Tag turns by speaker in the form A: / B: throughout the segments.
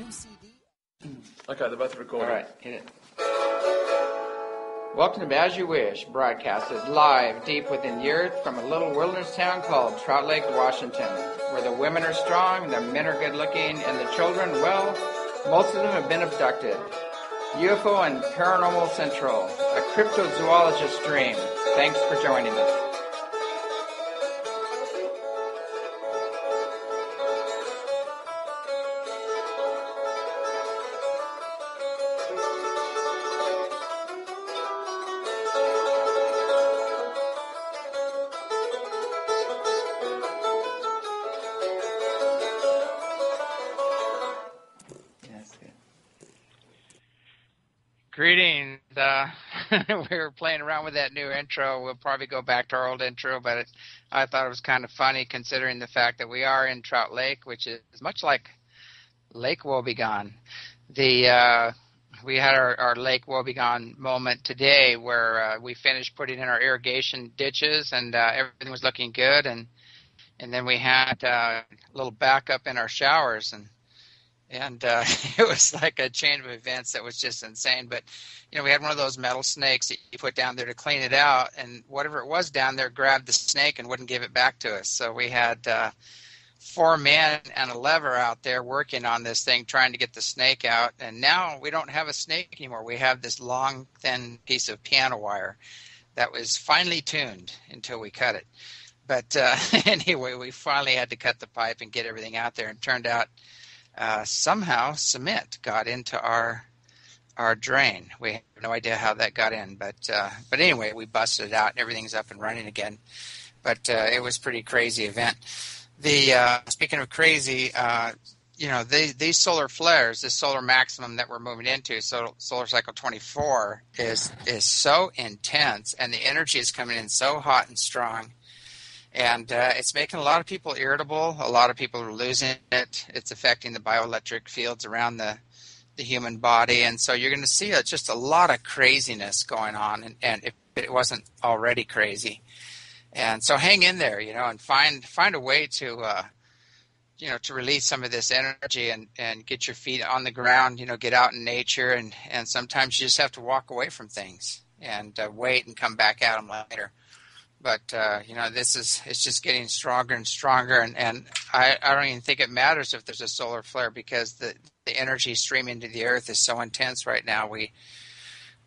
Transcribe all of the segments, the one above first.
A: Okay, they're both recording.
B: All right, hit it. Welcome to As You Wish, broadcasted live deep within the earth from a little wilderness town called Trout Lake, Washington, where the women are strong, the men are good looking, and the children, well, most of them have been abducted. UFO and Paranormal Central, a cryptozoologist dream. Thanks for joining us.
C: Greetings. We were playing around with that new intro. We'll probably go back to our old intro, but I thought it was kind of funny considering the fact that we are in Trout Lake, which is much like Lake Wobegon. We had our Lake Wobegon moment today where we finished putting in our irrigation ditches and everything was looking good, and then we had a little backup in our showers, and it was like a chain of events that was just insane. But, we had one of those metal snakes that you put down there to clean it out, and whatever it was down there grabbed the snake and wouldn't give it back to us. So we had 4 men and a lever out there working on this thing, trying to get the snake out. And now we don't have a snake anymore. We have this long, thin piece of piano wire that was finely tuned until we cut it. But anyway, we finally had to cut the pipe and get everything out there, and it turned out somehow cement got into our drain. We have no idea how that got in, but anyway, we busted it out and everything's up and running again. But it was a pretty crazy event. Speaking of crazy, these solar flares, this solar maximum that we're moving into, so solar cycle 24, is so intense, and the energy is coming in so hot and strong. And it's making a lot of people irritable. A lot of people are losing it. It's affecting the bioelectric fields around the human body. And so you're going to see just a lot of craziness going on, and if it wasn't already crazy. And so hang in there, and find a way to, to release some of this energy and get your feet on the ground, get out in nature. And sometimes you just have to walk away from things and wait and come back at them later. But, it's just getting stronger and stronger. And I don't even think it matters if there's a solar flare, because the energy streaming to the earth is so intense right now. It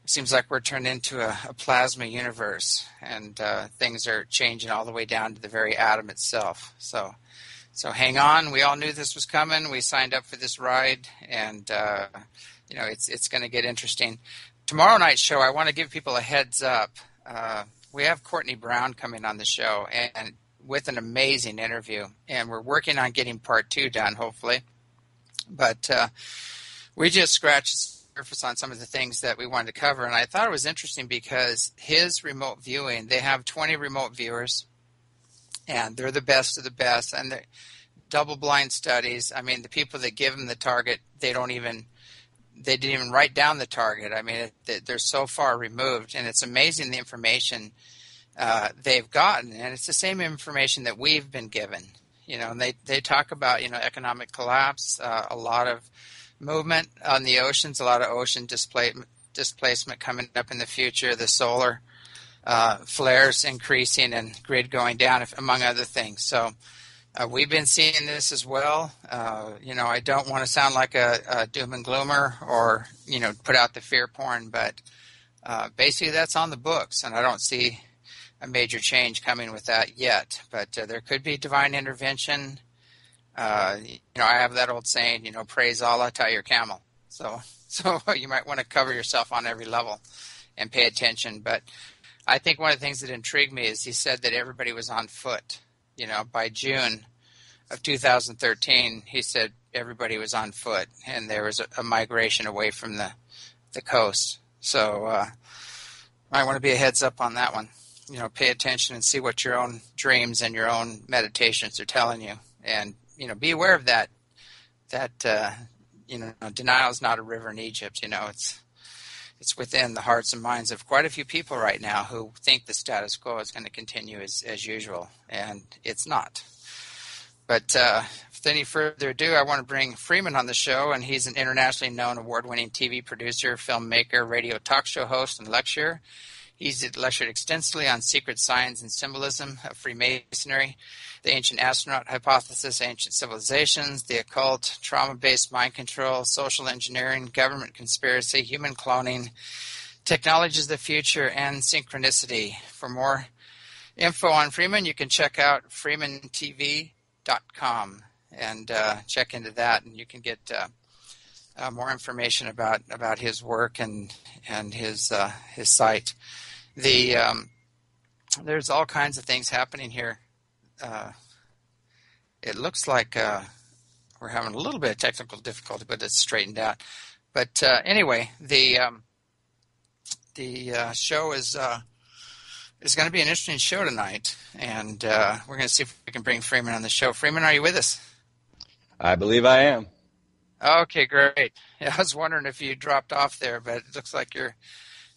C: seems like we're turned into a plasma universe, and things are changing all the way down to the very atom itself. So hang on. We all knew this was coming. We signed up for this ride, and, it's going to get interesting. Tomorrow night's show, I want to give people a heads up. We have Courtney Brown coming on the show, and with an amazing interview, and we're working on getting part 2 done, hopefully. But we just scratched the surface on some of the things that we wanted to cover, and I thought it was interesting because his remote viewing, they have 20 remote viewers, and they're the best of the best, and they're double-blind studies. I mean, the people that give them the target, they didn't even write down the target. I mean, they're so far removed, and it's amazing the information they've gotten, and it's the same information that we've been given. And they talk about, economic collapse, a lot of movement on the oceans, a lot of ocean displacement coming up in the future, the solar flares increasing and grid going down, among other things. So we've been seeing this as well. I don't want to sound like a doom and gloomer or, put out the fear porn, but basically that's on the books, and I don't see a major change coming with that yet. But there could be divine intervention. I have that old saying, praise Allah, tie your camel. So you might want to cover yourself on every level and pay attention. But I think one of the things that intrigued me is he said that everybody was on foot. By June of 2013, he said everybody was on foot, and there was a migration away from the coast. So I want to be a heads up on that one. Pay attention and see what your own dreams and your own meditations are telling you, and be aware of that. Denial is not a river in Egypt. It's within the hearts and minds of quite a few people right now who think the status quo is going to continue as usual, and it's not. But with any further ado, I want to bring Freeman on the show, and he's an internationally known award-winning TV producer, filmmaker, radio talk show host, and lecturer. He's lectured extensively on secret signs and symbolism of Freemasonry, the ancient astronaut hypothesis, ancient civilizations, the occult, trauma-based mind control, social engineering, government conspiracy, human cloning, technologies of the future, and synchronicity. For more info on Freeman, you can check out freemantv.com and check into that, and you can get more information about his work and his site. There's all kinds of things happening here. It looks like we're having a little bit of technical difficulty, but it's straightened out. But anyway, the show is going to be an interesting show tonight, and we're going to see if we can bring Freeman on the show. Freeman, are you with us?
A: I believe I am.
C: Okay, great. Yeah, I was wondering if you dropped off there, but it looks like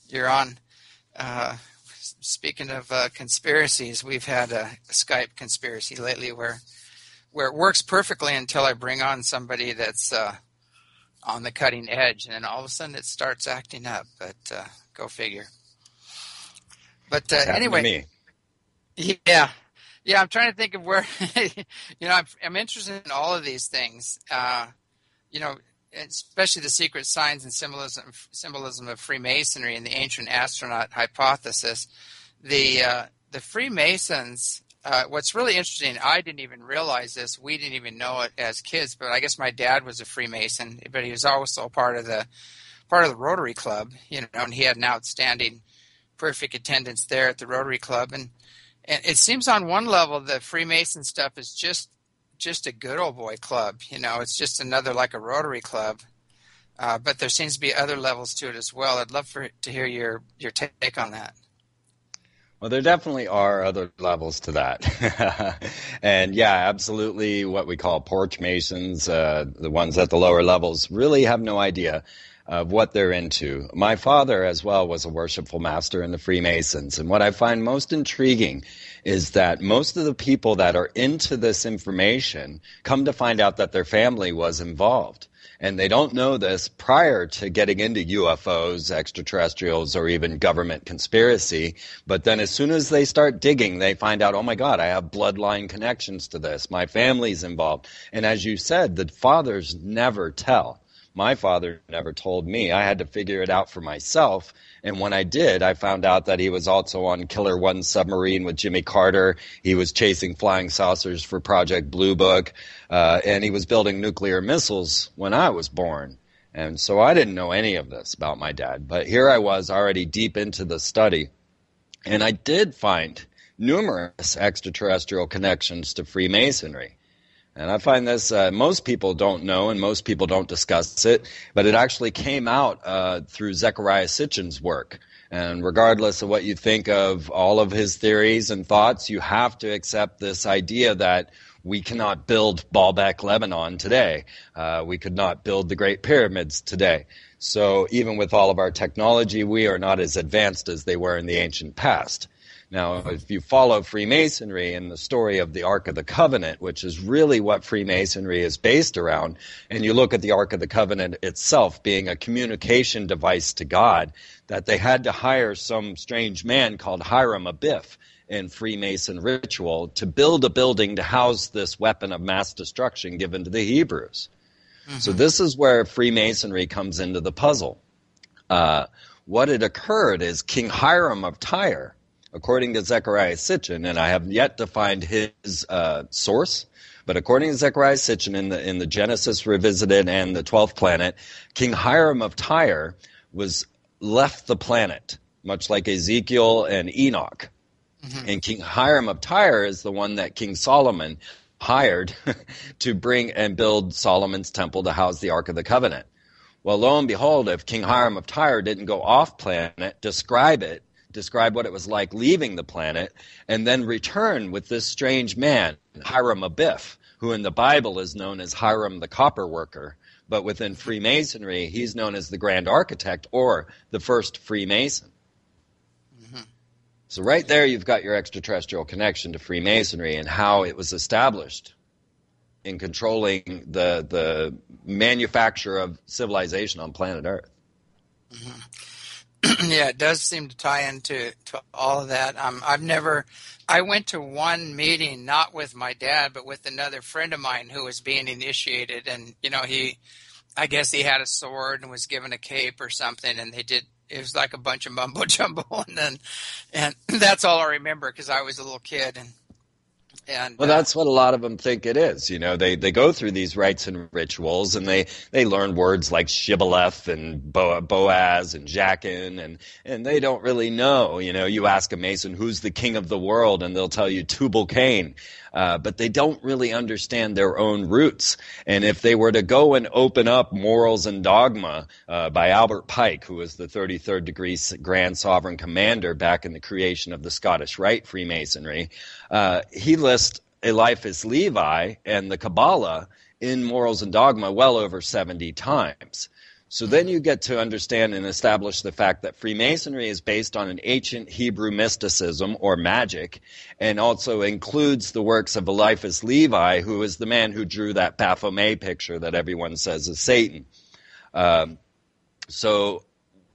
C: you're on. Speaking of conspiracies, we've had a Skype conspiracy lately where it works perfectly until I bring on somebody that's on the cutting edge, and then all of a sudden it starts acting up. But go figure. But anyway, yeah. I'm trying to think of where. I'm interested in all of these things. Especially the secret signs and symbolism of Freemasonry and the ancient astronaut hypothesis. The Freemasons. What's really interesting, I didn't even realize this. We didn't even know it as kids, but I guess my dad was a Freemason, but he was also part of the Rotary Club, and he had an outstanding, perfect attendance there at the Rotary Club, and it seems on one level the Freemason stuff is just a good old boy club. It's just another like a Rotary Club, but there seems to be other levels to it as well. I'd love to hear your take on that.
A: Well, there definitely are other levels to that. And yeah, absolutely what we call porch masons, the ones at the lower levels, really have no idea of what they're into. My father as well was a worshipful master in the Freemasons. And what I find most intriguing is that most of the people that are into this information come to find out that their family was involved. And they don't know this prior to getting into UFOs, extraterrestrials, or even government conspiracy. But then as soon as they start digging, they find out, oh my God, I have bloodline connections to this. My family's involved. And as you said, the fathers never tell. My father never told me. I had to figure it out for myself. And when I did, I found out that he was also on Killer One submarine with Jimmy Carter. He was chasing flying saucers for Project Blue Book. And he was building nuclear missiles when I was born. And so I didn't know any of this about my dad. But here I was already deep into the study. And I did find numerous extraterrestrial connections to Freemasonry. And I find this, most people don't know and most people don't discuss it, but it actually came out through Zecharia Sitchin's work. And regardless of what you think of all of his theories and thoughts, you have to accept this idea that we cannot build Baalbek, Lebanon today. We could not build the Great Pyramids today. So even with all of our technology, we are not as advanced as they were in the ancient past. Now, if you follow Freemasonry and the story of the Ark of the Covenant, which is really what Freemasonry is based around, and you look at the Ark of the Covenant itself being a communication device to God, that they had to hire some strange man called Hiram Abiff in Freemason ritual to build a building to house this weapon of mass destruction given to the Hebrews. Mm-hmm. So this is where Freemasonry comes into the puzzle. What had occurred is King Hiram of Tyre, according to Zecharia Sitchin, and I have yet to find his source, but according to Zecharia Sitchin in the Genesis Revisited and the 12th Planet, King Hiram of Tyre left the planet, much like Ezekiel and Enoch. Mm-hmm. And King Hiram of Tyre is the one that King Solomon hired to bring and build Solomon's temple to house the Ark of the Covenant. Well, lo and behold, if King Hiram of Tyre didn't go off planet, describe what it was like leaving the planet, and then return with this strange man, Hiram Abiff, who in the Bible is known as Hiram the Copper Worker, but within Freemasonry, he's known as the Grand Architect or the first Freemason. Mm-hmm. So right there, you've got your extraterrestrial connection to Freemasonry and how it was established in controlling the manufacture of civilization on planet Earth.
C: Mm-hmm. Yeah, it does seem to tie into all of that. I went to one meeting, not with my dad, but with another friend of mine who was being initiated. And, I guess he had a sword and was given a cape or something. And it was like a bunch of mumbo jumbo. And that's all I remember because I was a little kid.
A: Well, that's what a lot of them think it is. They go through these rites and rituals, and they learn words like shibboleth and Boaz and Jachin, and they don't really know. You ask a Mason, who's the king of the world, and they'll tell you Tubal-Cain. But they don't really understand their own roots. And if they were to go and open up Morals and Dogma by Albert Pike, who was the 33rd degree Grand Sovereign Commander back in the creation of the Scottish Rite Freemasonry, he lists Eliphas Levi and the Kabbalah in Morals and Dogma well over 70 times. So then you get to understand and establish the fact that Freemasonry is based on an ancient Hebrew mysticism or magic, and also includes the works of Eliphas Levi, who is the man who drew that Baphomet picture that everyone says is Satan. So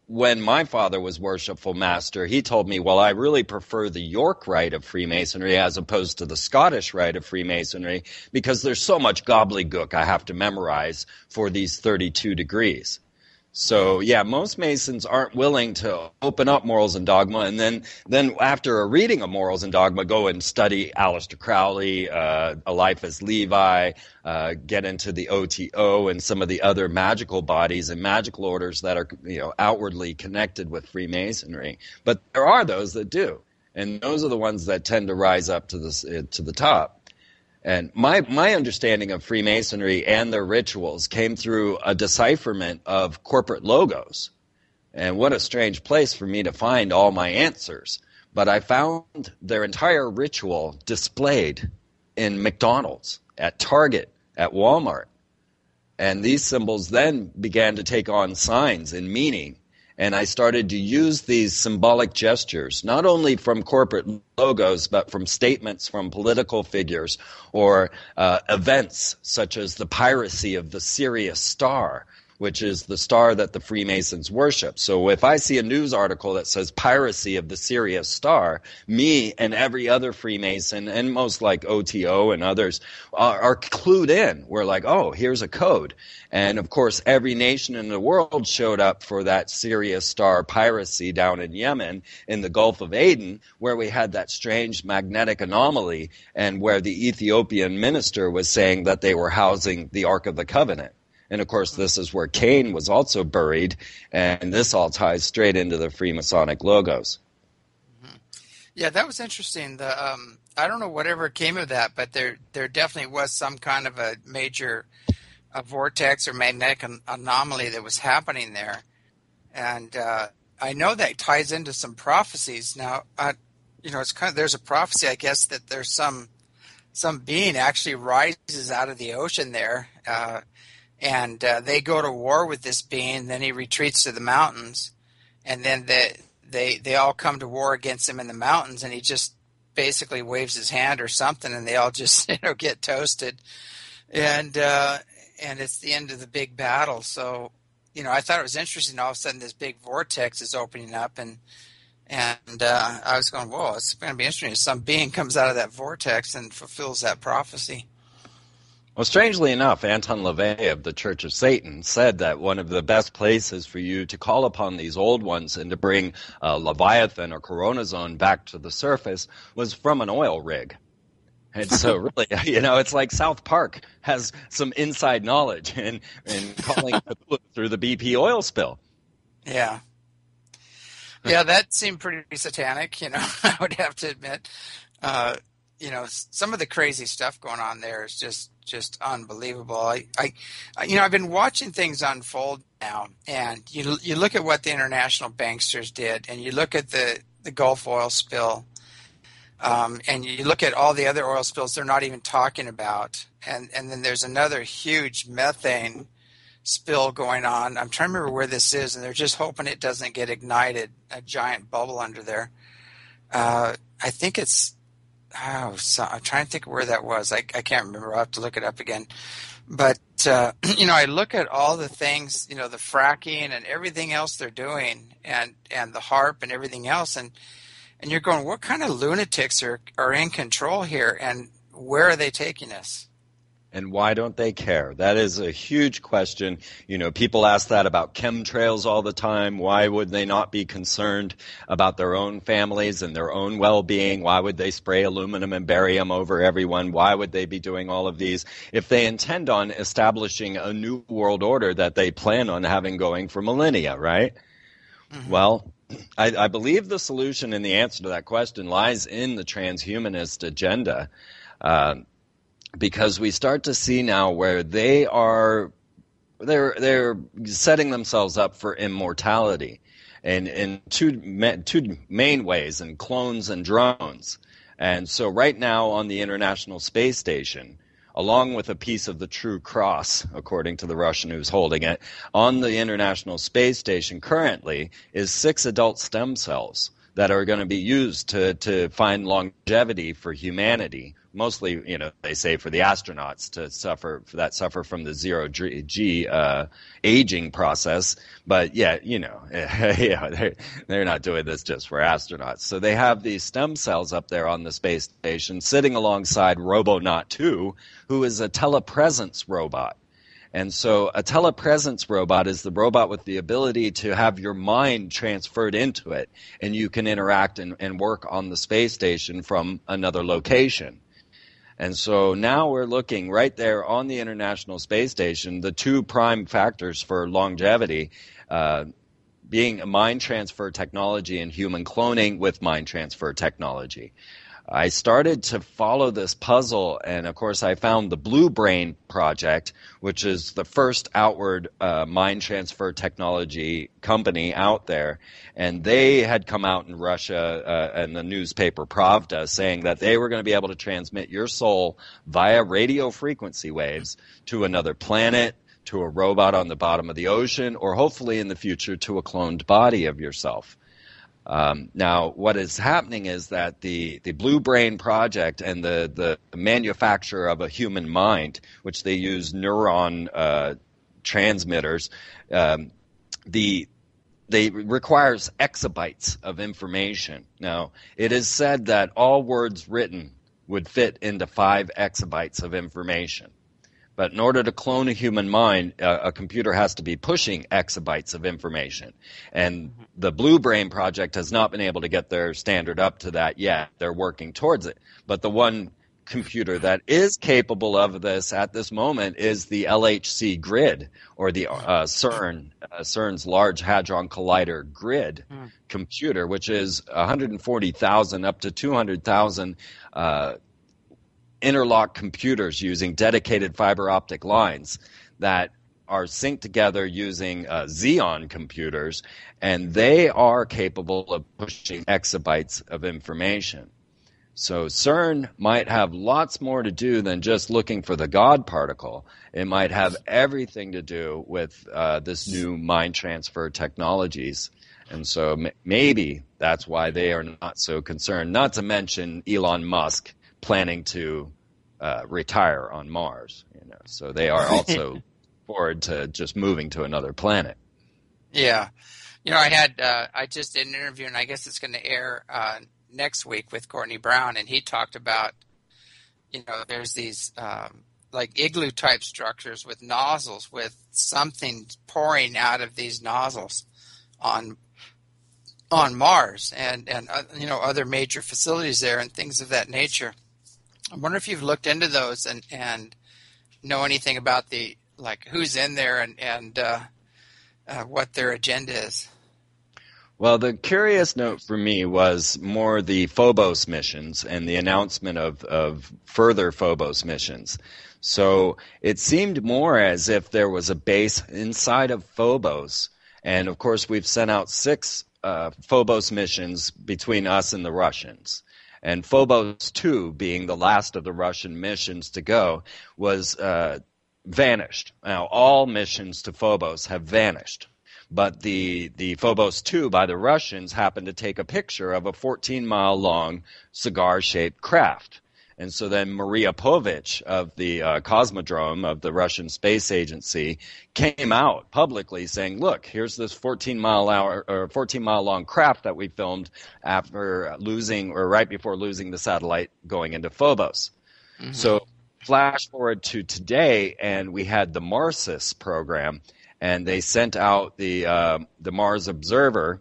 A: when my father was worshipful master, he told me, well, I really prefer the York Rite of Freemasonry as opposed to the Scottish Rite of Freemasonry because there's so much gobbledygook I have to memorize for these 32 degrees. So, yeah, most Masons aren't willing to open up Morals and Dogma and then after a reading of Morals and Dogma, go and study Aleister Crowley, Eliphas Levi, get into the OTO and some of the other magical bodies and magical orders that are, outwardly connected with Freemasonry. But there are those that do, and those are the ones that tend to rise up to the top. And my understanding of Freemasonry and their rituals came through a decipherment of corporate logos. And what a strange place for me to find all my answers. But I found their entire ritual displayed in McDonald's, at Target, at Walmart. And these symbols then began to take on signs and meaning. And I started to use these symbolic gestures, not only from corporate logos, but from statements from political figures or events such as the piracy of the Sirius Star, which is the star that the Freemasons worship. So if I see a news article that says piracy of the Sirius Star, me and every other Freemason, and most like OTO and others, are clued in. We're like, oh, here's a code. And of course, every nation in the world showed up for that Sirius Star piracy down in Yemen, in the Gulf of Aden, where we had that strange magnetic anomaly, and where the Ethiopian minister was saying that they were housing the Ark of the Covenant. And of course, this is where Cain was also buried, and this all ties straight into the Freemasonic logos.
C: Yeah, that was interesting. I don't know whatever came of that, but there definitely was some kind of a major vortex or magnetic anomaly that was happening there, and I know that ties into some prophecies. Now, it's there's a prophecy, I guess, that there's some being actually rises out of the ocean there. And they go to war with this being, then he retreats to the mountains, and then they all come to war against him in the mountains, and he just basically waves his hand or something, and they all just get toasted, and it's the end of the big battle. So I thought it was interesting. All of a sudden, this big vortex is opening up, and I was going, whoa, it's going to be interesting. Some being comes out of that vortex and fulfills that prophecy.
A: Well, strangely enough, Anton LaVey of the Church of Satan said that one of the best places for you to call upon these old ones and to bring Leviathan or Coronazone back to the surface was from an oil rig. And so really, it's like South Park has some inside knowledge in calling through the BP oil spill.
C: Yeah. Yeah, that seemed pretty satanic, I would have to admit. Some of the crazy stuff going on there is just unbelievable. I've been watching things unfold now, and you look at what the international banksters did, and you look at the Gulf oil spill, and you look at all the other oil spills they're not even talking about, and then there's another huge methane spill going on. I'm trying to remember where this is, and they're just hoping it doesn't get ignited, a giant bubble under there. I think it's I'm trying to think of where that was. I can't remember. I'll have to look it up again. But, I look at all the things, the fracking and everything else they're doing and the HARP and everything else. And you're going, what kind of lunatics are in control here? And where are they taking us?
A: And why don't they care? That is a huge question. People ask that about chemtrails all the time. Why would they not be concerned about their own families and their own well-being? Why would they spray aluminum and barium over everyone? Why would they be doing all of these if they intend on establishing a new world order that they plan on having going for millennia, right? Mm-hmm. Well, I believe the solution and the answer to that question lies in the transhumanist agenda. Because we start to see now where they're setting themselves up for immortality, and in two main ways, in clones and drones. And so right now on the International Space Station, along with a piece of the true cross, according to the Russian who's holding it, on the International Space Station currently is 6 adult stem cells that are going to be used to find longevity for humanity. Mostly, they say for the astronauts to suffer from the zero-G aging process. But yeah, they're not doing this just for astronauts. So they have these stem cells up there on the space station sitting alongside Robonaut 2, who is a telepresence robot. And so a telepresence robot is the robot with the ability to have your mind transferred into it, and you can interact and work on the space station from another location. And so now we're looking right there on the International Space Station, the two prime factors for longevity being mind transfer technology and human cloning with mind transfer technology. I started to follow this puzzle, and of course I found the Blue Brain Project, which is the first outward mind transfer technology company out there. And they had come out in Russia and the newspaper Pravda saying that they were going to be able to transmit your soul via radio frequency waves to another planet, to a robot on the bottom of the ocean, or hopefully in the future to a cloned body of yourself. Now, what is happening is that the Blue Brain Project and the manufacture of a human mind, which they use neuron transmitters, they requires exabytes of information. Now, it is said that all words written would fit into 5 exabytes of information. But in order to clone a human mind, a computer has to be pushing exabytes of information. And the Blue Brain Project has not been able to get their standard up to that yet. They're working towards it. But the one computer that is capable of this at this moment is the LHC grid, or the CERN's Large Hadron Collider grid computer, which is 140,000 up to 200,000 interlock computers using dedicated fiber optic lines that are synced together using Xeon computers, and they are capable of pushing exabytes of information. So CERN might have lots more to do than just looking for the God particle. It might have everything to do with this new mind transfer technologies. And so maybe that's why they are not so concerned, not to mention Elon Musk planning to retire on Mars. So they are also forward to just moving to another planet.
C: Yeah. I just did an interview, and I guess it's going to air next week with Courtney Brown, and he talked about, there's these like igloo type structures with nozzles with something pouring out of these nozzles on Mars and other major facilities there and things of that nature. I wonder if you've looked into those and know anything about who's in there and what their agenda is.
A: Well, the curious note for me was more the Phobos missions and the announcement of further Phobos missions. So it seemed more as if there was a base inside of Phobos. And, of course, we've sent out 6 Phobos missions between us and the Russians. And Phobos 2, being the last of the Russian missions to go, was vanished. Now, all missions to Phobos have vanished. But the Phobos 2 by the Russians happened to take a picture of a 14-mile long cigar-shaped craft. And so then Maria Povich of the Cosmodrome of the Russian Space Agency came out publicly saying, look, here's this 14-mile long craft that we filmed after losing, or right before losing the satellite going into Phobos. Mm-hmm. So flash forward to today, and we had the Marsis program, and they sent out the Mars Observer,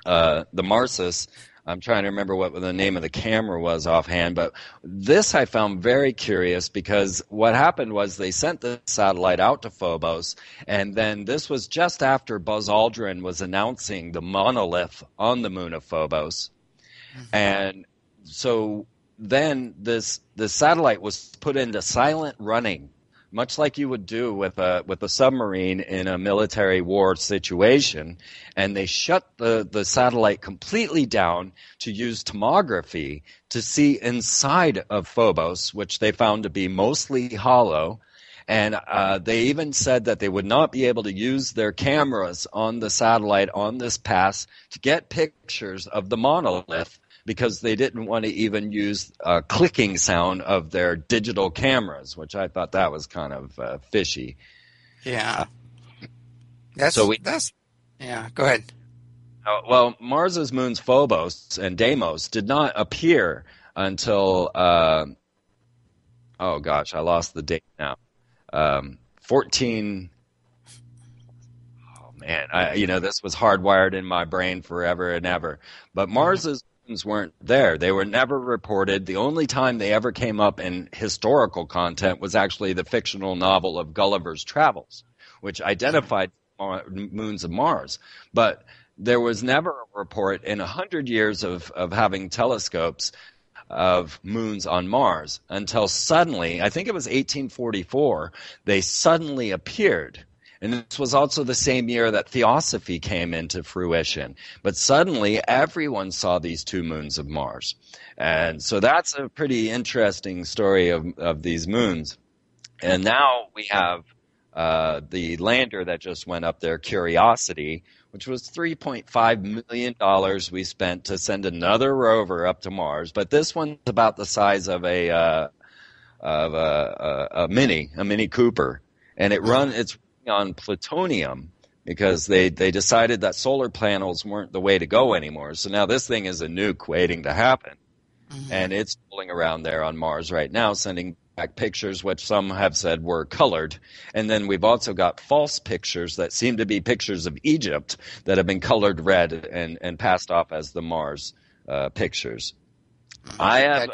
A: the Marsis. I'm trying to remember what the name of the camera was offhand, but this I found very curious because what happened was they sent the satellite out to Phobos, and then this was just after Buzz Aldrin was announcing the monolith on the moon of Phobos. Mm-hmm. And so then the satellite was put into silent running, much like you would do with a submarine in a military war situation, and they shut the satellite completely down to use tomography to see inside of Phobos, which they found to be mostly hollow. And they even said that they would not be able to use their cameras on the satellite on this pass to get pictures of the monolith, because they didn't want to even use a clicking sound of their digital cameras, which I thought that was kind of fishy.
C: Yeah. Yeah, go ahead.
A: Well, Mars's moons Phobos and Deimos did not appear until, oh gosh, I lost the date now. 14... Oh man, this was hardwired in my brain forever and ever. But Mars's weren't there. They were never reported. The only time they ever came up in historical content was actually the fictional novel of Gulliver's Travels, which identified moons of Mars. But there was never a report in 100 years of having telescopes of moons on Mars until suddenly, I think it was 1844, they suddenly appeared. And this was also the same year that Theosophy came into fruition. But suddenly, everyone saw these two moons of Mars. And so that's a pretty interesting story of these moons. And now we have the lander that just went up there, Curiosity, which was $3.5 million we spent to send another rover up to Mars. But this one's about the size of a Mini Cooper. And it's on plutonium because they decided that solar panels weren't the way to go anymore. So now this thing is a nuke waiting to happen. Mm-hmm. And it's fooling around there on Mars right now, sending back pictures which some have said were colored. And then we've also got false pictures that seem to be pictures of Egypt that have been colored red and passed off as the Mars pictures. I have,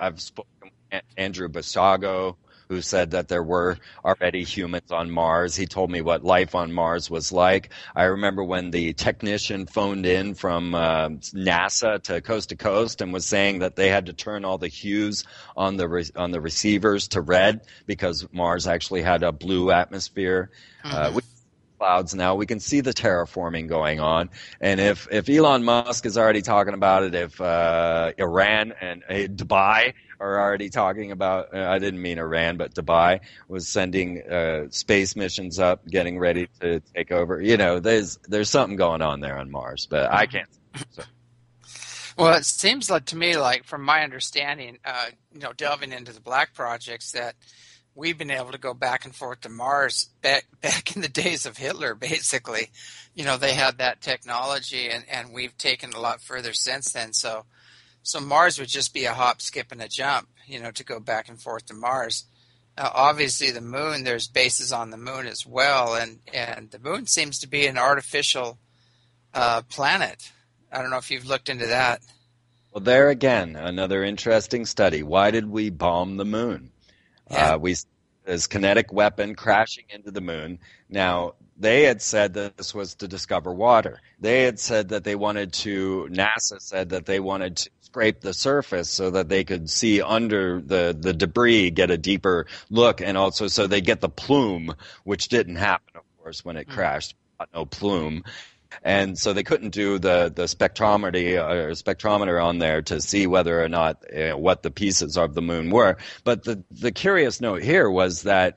A: I've spoken with Andrew Basago, who said that there were already humans on Mars. He told me what life on Mars was like. I remember when the technician phoned in from NASA to Coast and was saying that they had to turn all the hues on the receivers to red because Mars actually had a blue atmosphere. Mm-hmm. Clouds now. We can see the terraforming going on. And if Elon Musk is already talking about it, if Iran and Dubai are already talking about, I didn't mean Iran, but Dubai was sending space missions up, getting ready to take over. There's something going on there on Mars, but I can't. So.
C: Well, it seems like to me, like from my understanding, delving into the Black projects, that we've been able to go back and forth to Mars back in the days of Hitler, basically. They had that technology, and we've taken a lot further since then. So Mars would just be a hop, skip, and a jump, to go back and forth to Mars. Obviously, the moon, there's bases on the moon as well, and the moon seems to be an artificial planet. I don't know if you've looked into that.
A: Well, there again, another interesting study. Why did we bomb the moon? Yeah. This kinetic weapon crashing into the moon. Now, they had said that this was to discover water. They had said that NASA said that they wanted to scrape the surface so that they could see under the debris, get a deeper look, and also so they get the plume, which didn't happen, of course, when it crashed. No plume. And so they couldn't do the spectrometer on there to see whether or not what the pieces of the moon were. But the curious note here was that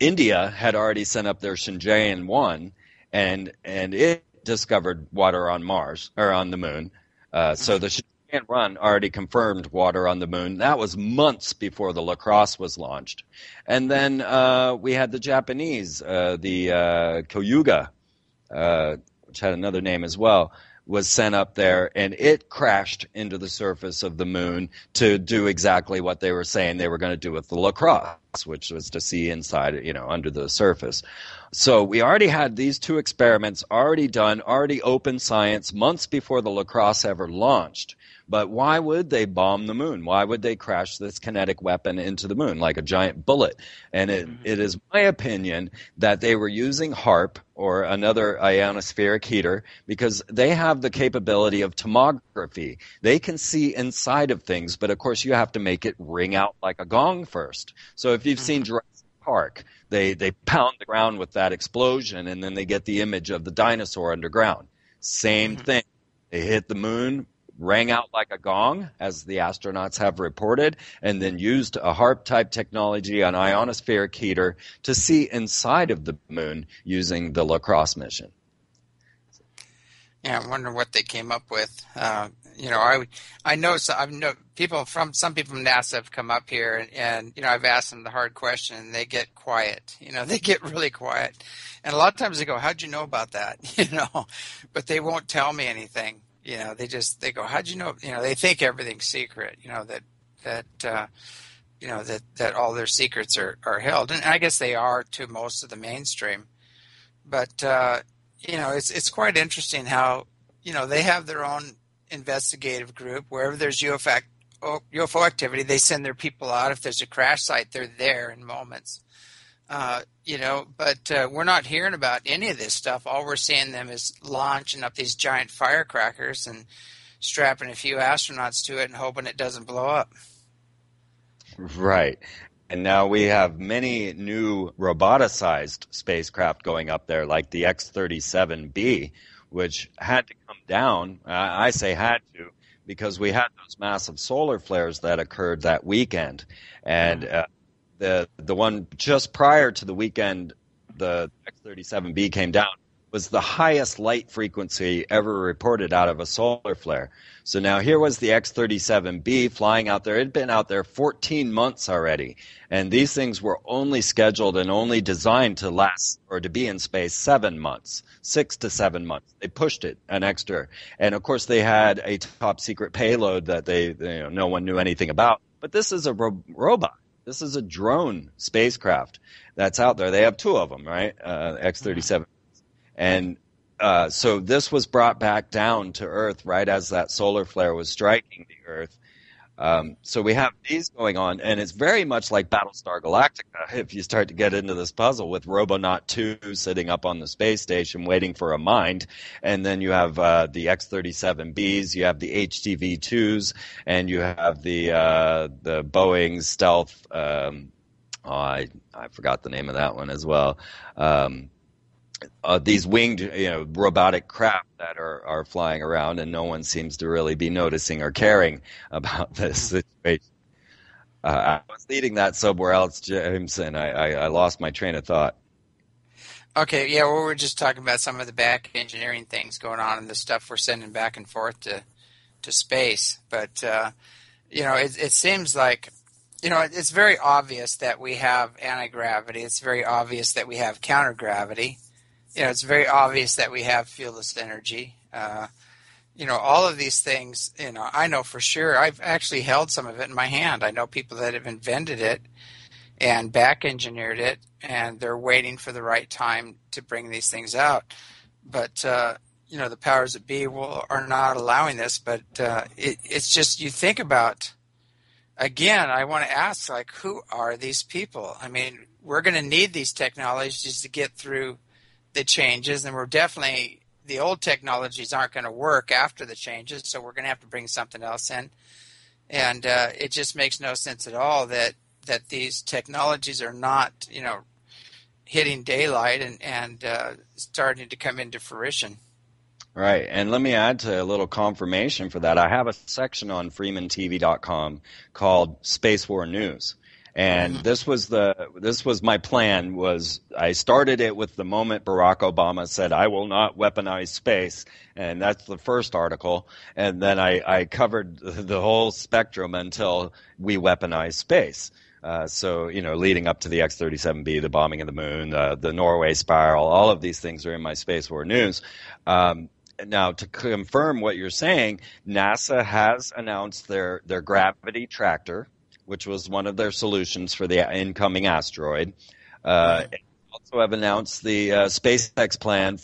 A: India had already sent up their Chandrayaan-1, and it discovered water on Mars, or on the moon. So the Chandrayaan-1 already confirmed water on the moon. That was months before the Lacrosse was launched. And then we had the Japanese, the Koyuga, which had another name as well, was sent up there, and it crashed into the surface of the moon to do exactly what they were saying they were going to do with the Lacrosse, which was to see inside, under the surface. So we already had these two experiments already done, already open science months before the Lacrosse ever launched. But why would they bomb the moon? Why would they crash this kinetic weapon into the moon like a giant bullet? And it is my opinion that they were using HARP, or another ionospheric heater, because they have the capability of tomography. They can see inside of things, but of course you have to make it ring out like a gong first. So if you've seen Jurassic Park, they pound the ground with that explosion, and then they get the image of the dinosaur underground. Same thing. They hit the moon, rang out like a gong, as the astronauts have reported, and then used a HARP-type technology, an ionospheric heater, to see inside of the moon using the Lacrosse mission.
C: Yeah, I wonder what they came up with. I know people from NASA have come up here, and I've asked them the hard question, and they get quiet. They get really quiet, and a lot of times they go, "How'd you know about that?" But they won't tell me anything. They go, "How'd you know?" They think everything's secret. That all their secrets are held, and I guess they are to most of the mainstream. But it's quite interesting how they have their own investigative group. Wherever there's UFO activity, they send their people out. If there's a crash site, they're there in moments. But we're not hearing about any of this stuff. All we're seeing them is launching up these giant firecrackers and strapping a few astronauts to it and hoping it doesn't blow up.
A: Right. And now we have many new roboticized spacecraft going up there, like the X-37B, which had to come down. I say had to, because we had those massive solar flares that occurred that weekend. And the one just prior to the weekend the X-37B came down was the highest light frequency ever reported out of a solar flare. So now here was the X-37B flying out there. It had been out there 14 months already. And these things were only scheduled and only designed to last or to be in space 7 months, 6 to 7 months. They pushed it an extra. And of course they had a top secret payload that no one knew anything about. But this is a robot. This is a drone spacecraft that's out there. They have two of them, right? X-37. And so this was brought back down to Earth right as that solar flare was striking the Earth. So we have these going on, and it's very much like Battlestar Galactica if you start to get into this puzzle, with Robonaut 2 sitting up on the space station waiting for a mind. And then you have the X-37Bs, you have the HTV-2s, and you have the Boeing Stealth. I forgot the name of that one as well. These winged, robotic craft that are flying around, and no one seems to really be noticing or caring about this situation. I was leading that somewhere else, James, and I lost my train of thought.
C: Okay, yeah, well, we're just talking about some of the back engineering things going on and the stuff we're sending back and forth to space. But, it seems like, it's very obvious that we have anti-gravity. It's very obvious that we have counter-gravity. It's very obvious that we have fieldless energy. All of these things, I know for sure. I've actually held some of it in my hand. I know people that have invented it and back engineered it, and they're waiting for the right time to bring these things out. But, the powers that be are not allowing this. But it's just, you think about, again, I want to ask, who are these people? I mean, we're going to need these technologies to get through the changes, and the old technologies aren't going to work after the changes, so we're going to have to bring something else in. And it just makes no sense at all that these technologies are not, hitting daylight and starting to come into fruition.
A: Right, and let me add to a little confirmation for that. I have a section on freemantv.com called Space War News. And this was my plan. Was I started it with the moment Barack Obama said, "I will not weaponize space," and that's the first article. And then I covered the whole spectrum until we weaponized space. So, leading up to the X-37B, the bombing of the moon, the Norway spiral, all of these things are in my Space War News. Now, to confirm what you're saying, NASA has announced their gravity tractor, which was one of their solutions for the incoming asteroid. They also have announced the SpaceX plan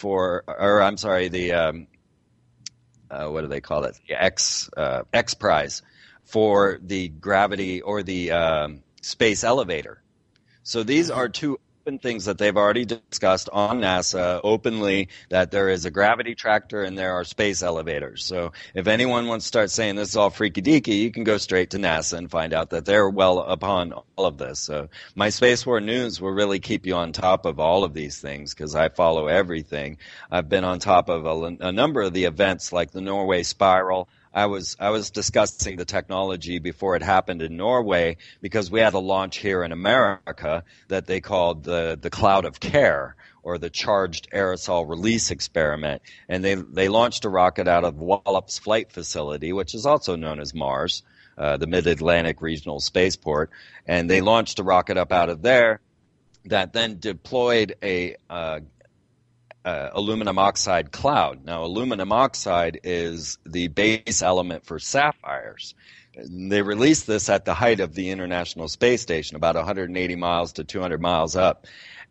A: what do they call it? The X Prize for the gravity or the space elevator. So these are two open things that they've already discussed on NASA openly, that there is a gravity tractor and there are space elevators. So if anyone wants to start saying this is all freaky deaky, you can go straight to NASA and find out that they're well upon all of this. So my Space War News will really keep you on top of all of these things because I follow everything. I've been on top of a number of the events like the Norway spiral. I was discussing the technology before it happened in Norway because we had a launch here in America that they called the Cloud of Care, or the Charged Aerosol Release Experiment. And they launched a rocket out of Wallops Flight Facility, which is also known as Mars, the Mid-Atlantic Regional Spaceport. And they launched a rocket up out of there that then deployed a aluminum oxide cloud. Now, aluminum oxide is the base element for sapphires. They released this at the height of the International Space Station, about 180 miles to 200 miles up.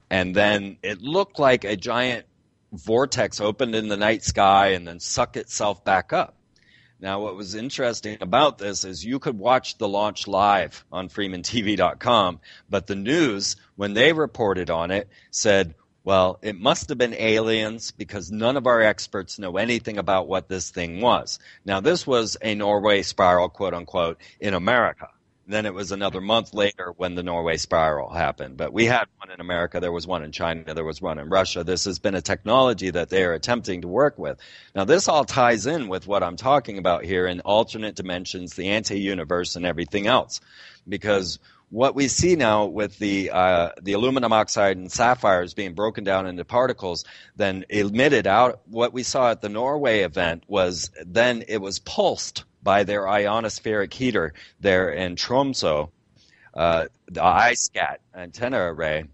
A: And then it looked like a giant vortex opened in the night sky and then sucked itself back up. Now, what was interesting about this is you could watch the launch live on FreemanTV.com, but the news, when they reported on it, said, well, it must have been aliens because none of our experts know anything about what this thing was. Now, this was a Norway spiral, quote unquote, in America. Then it was another month later when the Norway spiral happened. But we had one in America, there was one in China, there was one in Russia. This has been a technology that they are attempting to work with. Now, this all ties in with what I'm talking about here in alternate dimensions, the anti-universe, and everything else. Because what we see now with the aluminum oxide and sapphires being broken down into particles, then emitted out, what we saw at the Norway event was then it was pulsed by their ionospheric heater there in Tromsø, the ISCAT antenna array.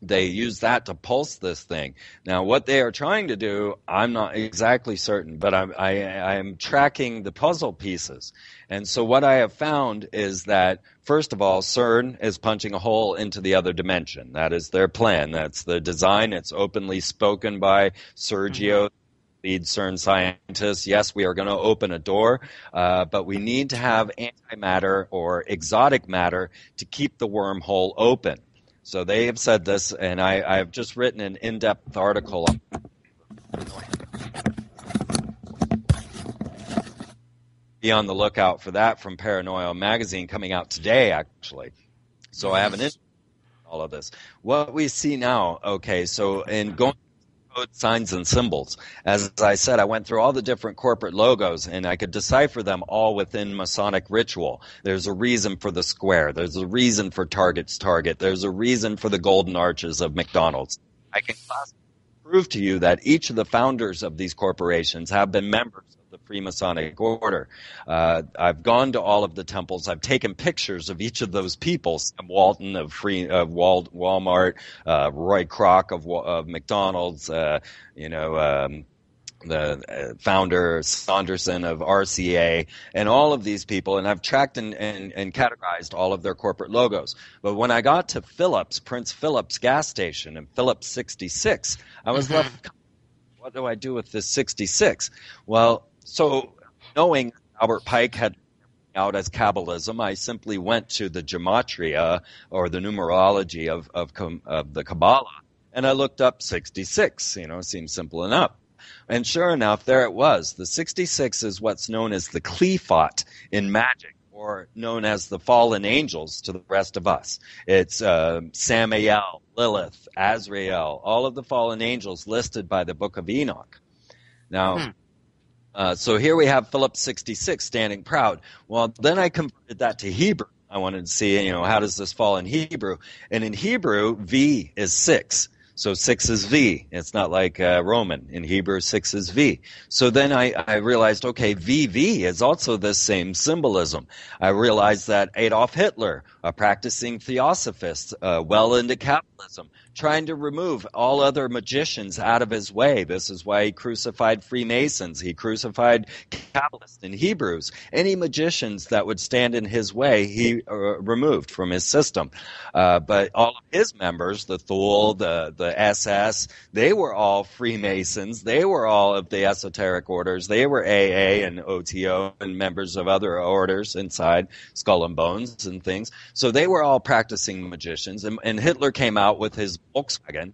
A: They use that to pulse this thing. Now, what they are trying to do, I'm not exactly certain, but I am tracking the puzzle pieces. And so what I have found is that, first of all, CERN is punching a hole into the other dimension. That is their plan. That's the design. It's openly spoken by Sergio, lead CERN scientist. Yes, we are going to open a door, but we need to have antimatter or exotic matter to keep the wormhole open. So they have said this, and I've just written an in-depth article. Be on the lookout for that from Paranoia Magazine coming out today, actually. So I have an all of this. What we see now, okay, so in going code signs and symbols, as I said, I went through all the different corporate logos and I could decipher them all within Masonic ritual. There's a reason for the square. There's a reason for Target's Target. There's a reason for the golden arches of McDonald's. I can prove to you that each of the founders of these corporations have been members of the Freemasonic Order. I've gone to all of the temples. I've taken pictures of each of those people. Sam Walton of Walmart, Roy Kroc of McDonald's, the founder Saunderson of RCA, and all of these people, and I've tracked and categorized all of their corporate logos. But when I got to Prince Philip's gas station and Phillips 66, I was left, what do I do with this 66? Well, so knowing Albert Pike had out as Kabbalism, I simply went to the gematria or the numerology of the Kabbalah, and I looked up 66. It seems simple enough. And sure enough, there it was. The 66 is what's known as the Qliphoth in magic, or known as the fallen angels to the rest of us. It's Samael, Lilith, Azrael, all of the fallen angels listed by the Book of Enoch. Now, so here we have Phillips 66 standing proud. Well, then I converted that to Hebrew. I wanted to see, how does this fall in Hebrew? And in Hebrew, V is 6. So 6 is V. It's not like Roman. In Hebrew, 6 is V. So then I realized, okay, VV is also the same symbolism. I realized that Adolf Hitler, a practicing theosophist, well into capitalism, trying to remove all other magicians out of his way. This is why he crucified Freemasons. He crucified Kabbalists and Hebrews. Any magicians that would stand in his way, he removed from his system. But all of his members, the Thule, the SS, they were all Freemasons. They were all of the esoteric orders. They were AA and OTO and members of other orders inside Skull and Bones and things. So they were all practicing magicians. And Hitler came out with his Volkswagen,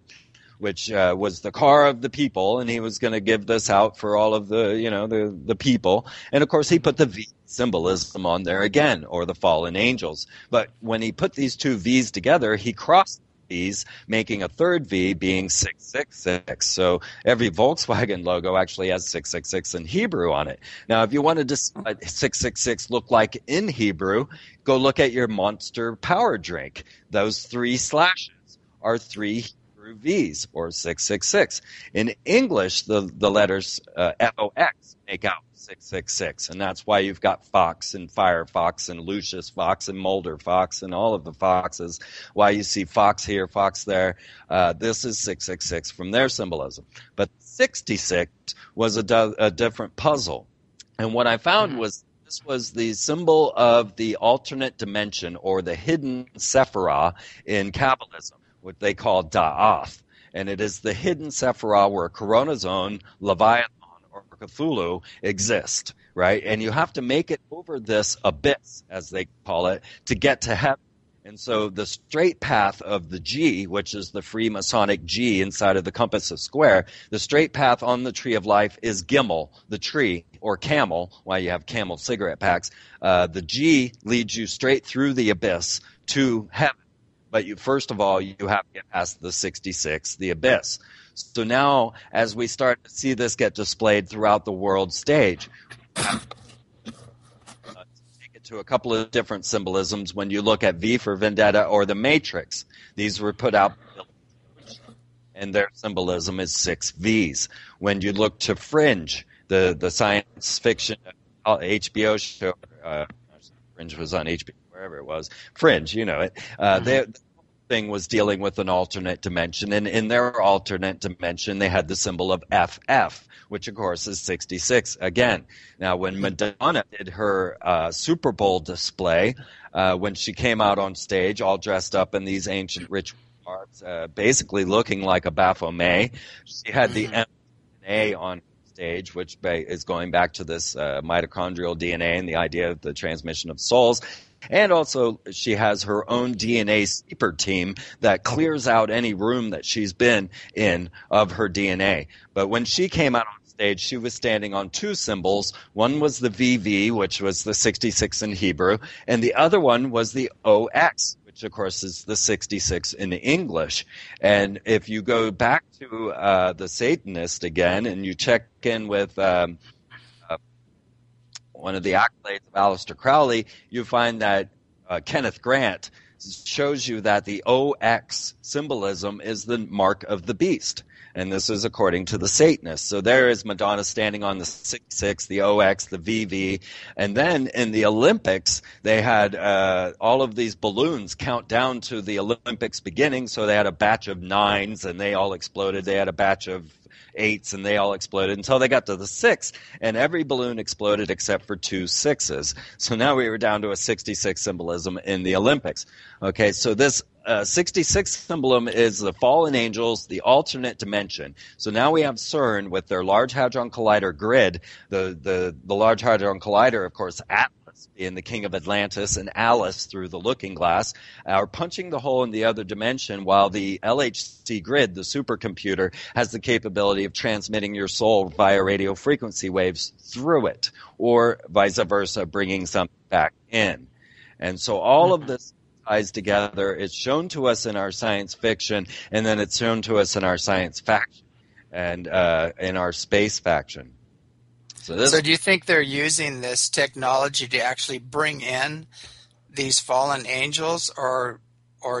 A: which was the car of the people, and he was going to give this out for all of the people. And of course, he put the V symbolism on there again, or the fallen angels. But when he put these two V's together, he crossed V's, making a third V being 666. So every Volkswagen logo actually has 666 in Hebrew on it. Now, if you wanted to 666 look like in Hebrew, go look at your Monster power drink. Those 3 slashes are 3 Hebrew V's, or 666. In English, the letters FOX make out 666, and that's why you've got Fox and Firefox and Lucius Fox and Mulder Fox and all of the Foxes. Why you see Fox here, Fox there. This is 666 from their symbolism. But 66 was a different puzzle. And what I found was this was the symbol of the alternate dimension, or the hidden Sephirah in Kabbalism, what they call Da'ath. And it is the hidden Sephirah where Coronazone, Leviathan, or Cthulhu exist, right? And you have to make it over this abyss, as they call it, to get to heaven. And so the straight path of the G, which is the Freemasonic G inside of the compass of square, the straight path on the tree of life is Gimel, the tree, or Camel, why you have Camel cigarette packs. The G leads you straight through the abyss to heaven. But first of all, you have to get past the 66, the abyss. So now, as we start to see this get displayed throughout the world stage, take it to a couple of different symbolisms. When you look at V for Vendetta or the Matrix, these were put out, and their symbolism is 6 V's. When you look to Fringe, the science fiction HBO show, Fringe was on HBO, wherever it was, Fringe, you know it. The thing was dealing with an alternate dimension, and in their alternate dimension, they had the symbol of FF, which of course is 66 again. Now, when Madonna did her Super Bowl display, when she came out on stage, all dressed up in these ancient ritual garbs, basically looking like a Baphomet, she had the M and A on stage, which is going back to this mitochondrial DNA and the idea of the transmission of souls. And also, she has her own DNA sweeper team that clears out any room that she's been in of her DNA. But when she came out on stage, she was standing on 2 symbols. One was the VV, which was the 66 in Hebrew, and the other one was the OX, which of course is the 66 in English. And if you go back to the Satanist again, and you check in with one of the accolades of Aleister Crowley, you find that Kenneth Grant shows you that the OX symbolism is the mark of the beast. And this is according to the Satanists. So there is Madonna standing on the 66, the OX, the VV. And then in the Olympics, they had all of these balloons count down to the Olympics beginning. So they had a batch of 9s and they all exploded. They had a batch of 8s and they all exploded until they got to the 6, and every balloon exploded except for 2 6s. So now we were down to a 66 symbolism in the Olympics. Okay, so this 66 symbolism is the fallen angels, the alternate dimension. So now we have CERN with their Large Hadron Collider grid. The Large Hadron Collider, of course, Atlas being the king of Atlantis, and Alice through the looking glass are punching the hole in the other dimension, while the LHC grid, the supercomputer, has the capability of transmitting your soul via radio frequency waves through it, or vice versa, bringing something back in. And so all of this ties together. It's shown to us in our science fiction, and then it's shown to us in our science faction and in our space faction.
C: So do you think they're using this technology to actually bring in these fallen angels, or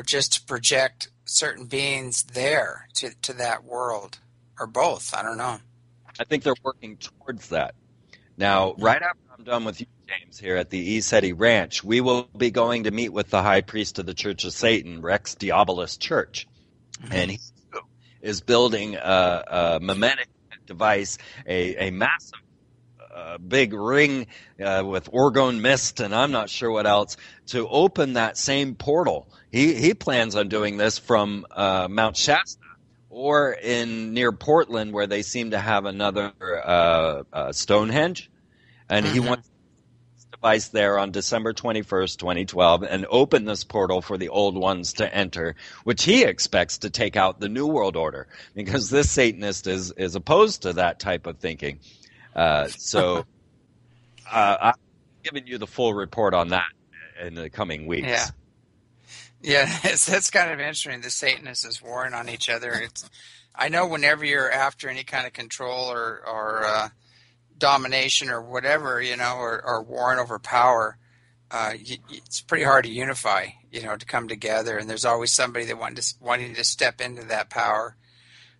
C: just to project certain beings there to that world, or both? I don't know.
A: I think they're working towards that. Now, right after I'm done with you, James, here at the ECETI Ranch, we will be going to meet with the High Priest of the Church of Satan, Rex Diabolus Church. Mm-hmm. And he is building a mimetic device, a massive big ring with orgone mist and I'm not sure what else, to open that same portal. He plans on doing this from Mount Shasta or near Portland, where they seem to have another Stonehenge. And he wants this device there on December 21st, 2012, and open this portal for the old ones to enter, which he expects to take out the New World Order, because this Satanist is opposed to that type of thinking. So I'm giving you the full report on that in the coming weeks.
C: Yeah, that's kind of interesting. The Satanists is warring on each other. I know whenever you're after any kind of control or domination or whatever, or warring over power, it's pretty hard to unify, to come together. And there's always somebody that wanting to step into that power.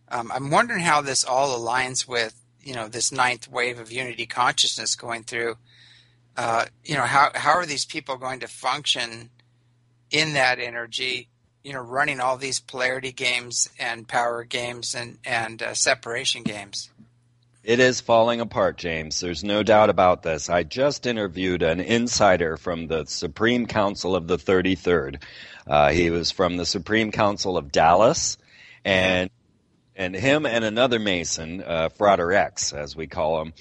C: I'm wondering how this all aligns with, this ninth wave of unity consciousness going through. How are these people going to function in that energy, running all these polarity games and power games and separation games?
A: It is falling apart, James. There's no doubt about this. I just interviewed an insider from the Supreme Council of the 33rd. He was from the Supreme Council of Dallas, and him and another Mason, Frater X, as we call him,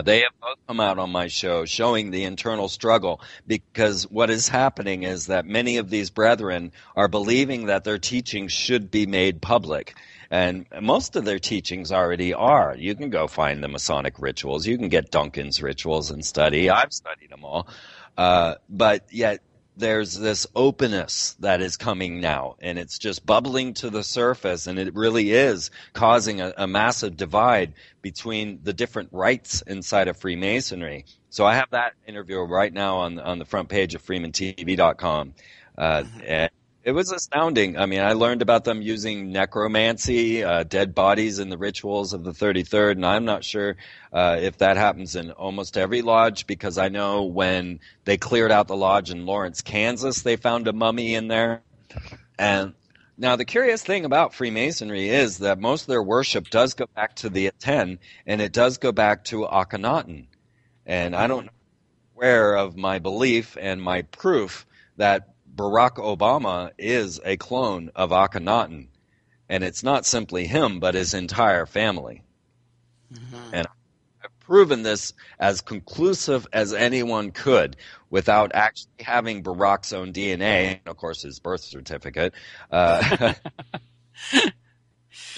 A: they have both come out on my show showing the internal struggle, because what is happening is that many of these brethren are believing that their teachings should be made public. And most of their teachings already are. You can go find the Masonic rituals. You can get Duncan's rituals and study. I've studied them all. But yet there's this openness that is coming now, and it's just bubbling to the surface, and it really is causing a massive divide between the different rites inside of Freemasonry. So I have that interview right now on the front page of freemantv.com. And it was astounding. I mean, I learned about them using necromancy, dead bodies in the rituals of the 33rd, and I'm not sure if that happens in almost every lodge, because I know when they cleared out the lodge in Lawrence, Kansas, they found a mummy in there. And now the curious thing about Freemasonry is that most of their worship does go back to the Aten, and it does go back to Akhenaten. And I don't know where of my belief and my proof that Barack Obama is a clone of Akhenaten, and it's not simply him, but his entire family. Mm-hmm. And I've proven this as conclusive as anyone could without actually having Barack's own DNA, and of course his birth certificate.
C: Often,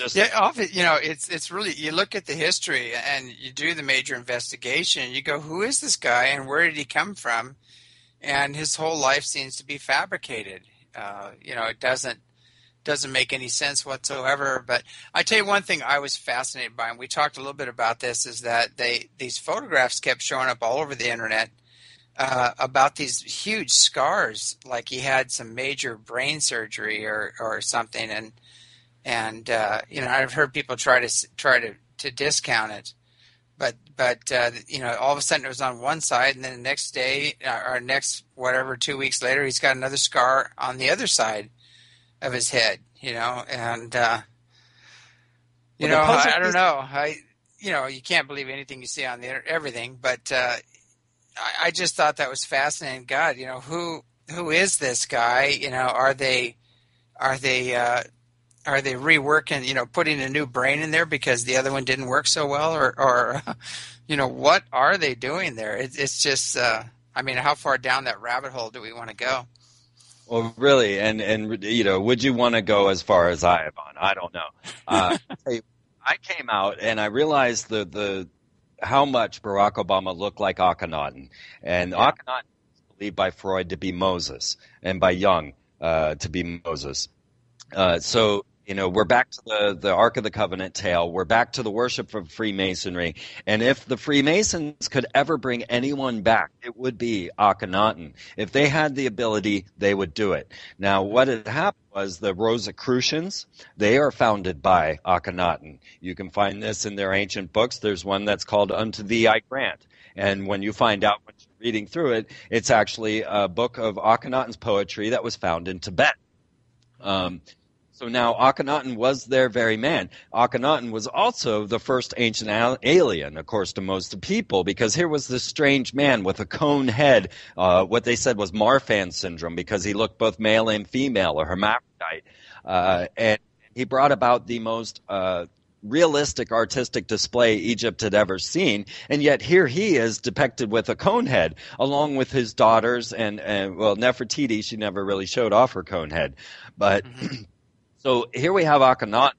C: it's really, you look at the history and you do the major investigation, and you go, who is this guy and where did he come from? And his whole life seems to be fabricated. It doesn't make any sense whatsoever. But I tell you one thing I was fascinated by, and we talked a little bit about this, is that these photographs kept showing up all over the internet about these huge scars, like he had some major brain surgery or something. And I've heard people try to discount it. But all of a sudden it was on one side, and then the next day or next 2 weeks later, he's got another scar on the other side of his head. And I don't know. You can't believe anything you see on the internet, everything. But I just thought that was fascinating. God, who is this guy? Are they reworking, putting a new brain in there because the other one didn't work so well, or what are they doing there? It's just, how far down that rabbit hole do we want to go?
A: Well, really, and would you want to go as far as I have gone? I don't know. I came out and I realized how much Barack Obama looked like Akhenaten, and Akhenaten is believed by Freud to be Moses, and by Jung to be Moses. So we're back to the Ark of the Covenant tale. We're back to the worship of Freemasonry. And if the Freemasons could ever bring anyone back, it would be Akhenaten. If they had the ability, they would do it. Now, what had happened was the Rosicrucians, they are founded by Akhenaten. You can find this in their ancient books. There's one that's called Unto Thee I Grant. And when you find out when you're reading through it, it's actually a book of Akhenaten's poetry that was found in Tibet. So now Akhenaten was their very man. Akhenaten was also the first ancient alien, of course, to most people, because here was this strange man with a cone head, what they said was Marfan syndrome, because he looked both male and female, or hermaphrodite. And he brought about the most realistic artistic display Egypt had ever seen, and yet here he is depicted with a cone head, along with his daughters, and well, Nefertiti, she never really showed off her cone head, but... So here we have Akhenaten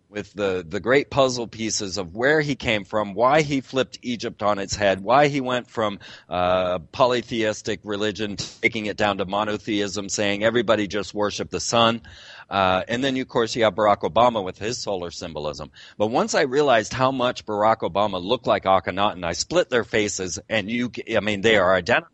A: with the great puzzle pieces of where he came from, why he flipped Egypt on its head, why he went from polytheistic religion, taking it down to monotheism, saying everybody just worship the sun. And then, of course, you have Barack Obama with his solar symbolism. But once I realized how much Barack Obama looked like Akhenaten, I split their faces, and they are identical.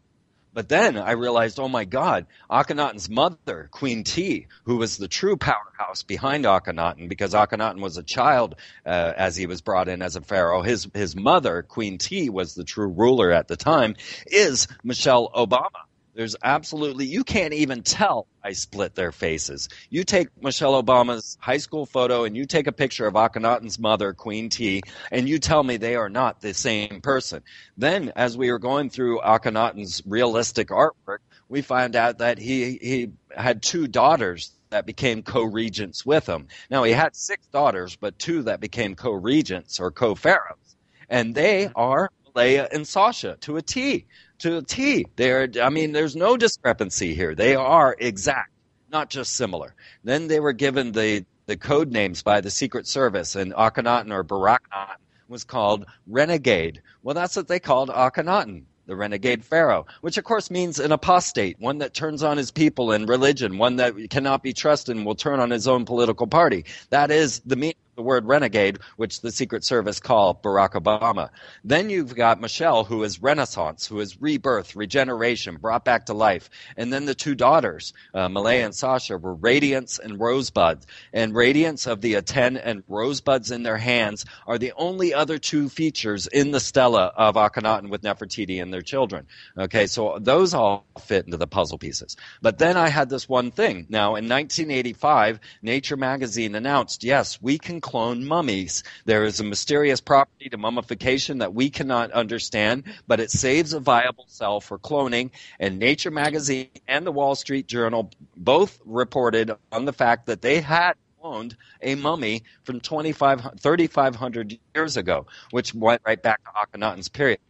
A: But then I realized, oh my God, Akhenaten's mother, Queen T, who was the true powerhouse behind Akhenaten, because Akhenaten was a child as he was brought in as a pharaoh. His mother, Queen T, was the true ruler at the time, is Michelle Obama. There's absolutely, you can't even tell I split their faces. You take Michelle Obama's high school photo and you take a picture of Akhenaten's mother, Queen T, and you tell me they are not the same person. Then, as we were going through Akhenaten's realistic artwork, we found out that he had 2 daughters that became co-regents with him. Now, he had 6 daughters, but 2 that became co-regents or co-pharaohs. And they are Leia and Sasha to a T. To a T. There's no discrepancy here. They are exact, not just similar. Then they were given the code names by the Secret Service, and Akhenaten or Barakhenaten was called Renegade. Well, that's what they called Akhenaten, the renegade pharaoh, which of course means an apostate, one that turns on his people and religion, one that cannot be trusted and will turn on his own political party. That is the meaning of the word renegade, which the Secret Service call Barack Obama. Then you've got Michelle, who is Renaissance, who is rebirth, regeneration, brought back to life. And then the 2 daughters, Malaya and Sasha, were Radiance and Rosebud. And Radiance of the Aten and Rosebuds in their hands are the only other 2 features in the stela of Akhenaten with Nefertiti and their children. Okay, so those all fit into the puzzle pieces. But then I had this one thing. Now, in 1985, Nature magazine announced, yes, we can clone mummies. There is a mysterious property to mummification that we cannot understand, but it saves a viable cell for cloning. And Nature magazine and the Wall Street Journal both reported on the fact that they had cloned a mummy from 3,500 years ago, which went right back to Akhenaten's period.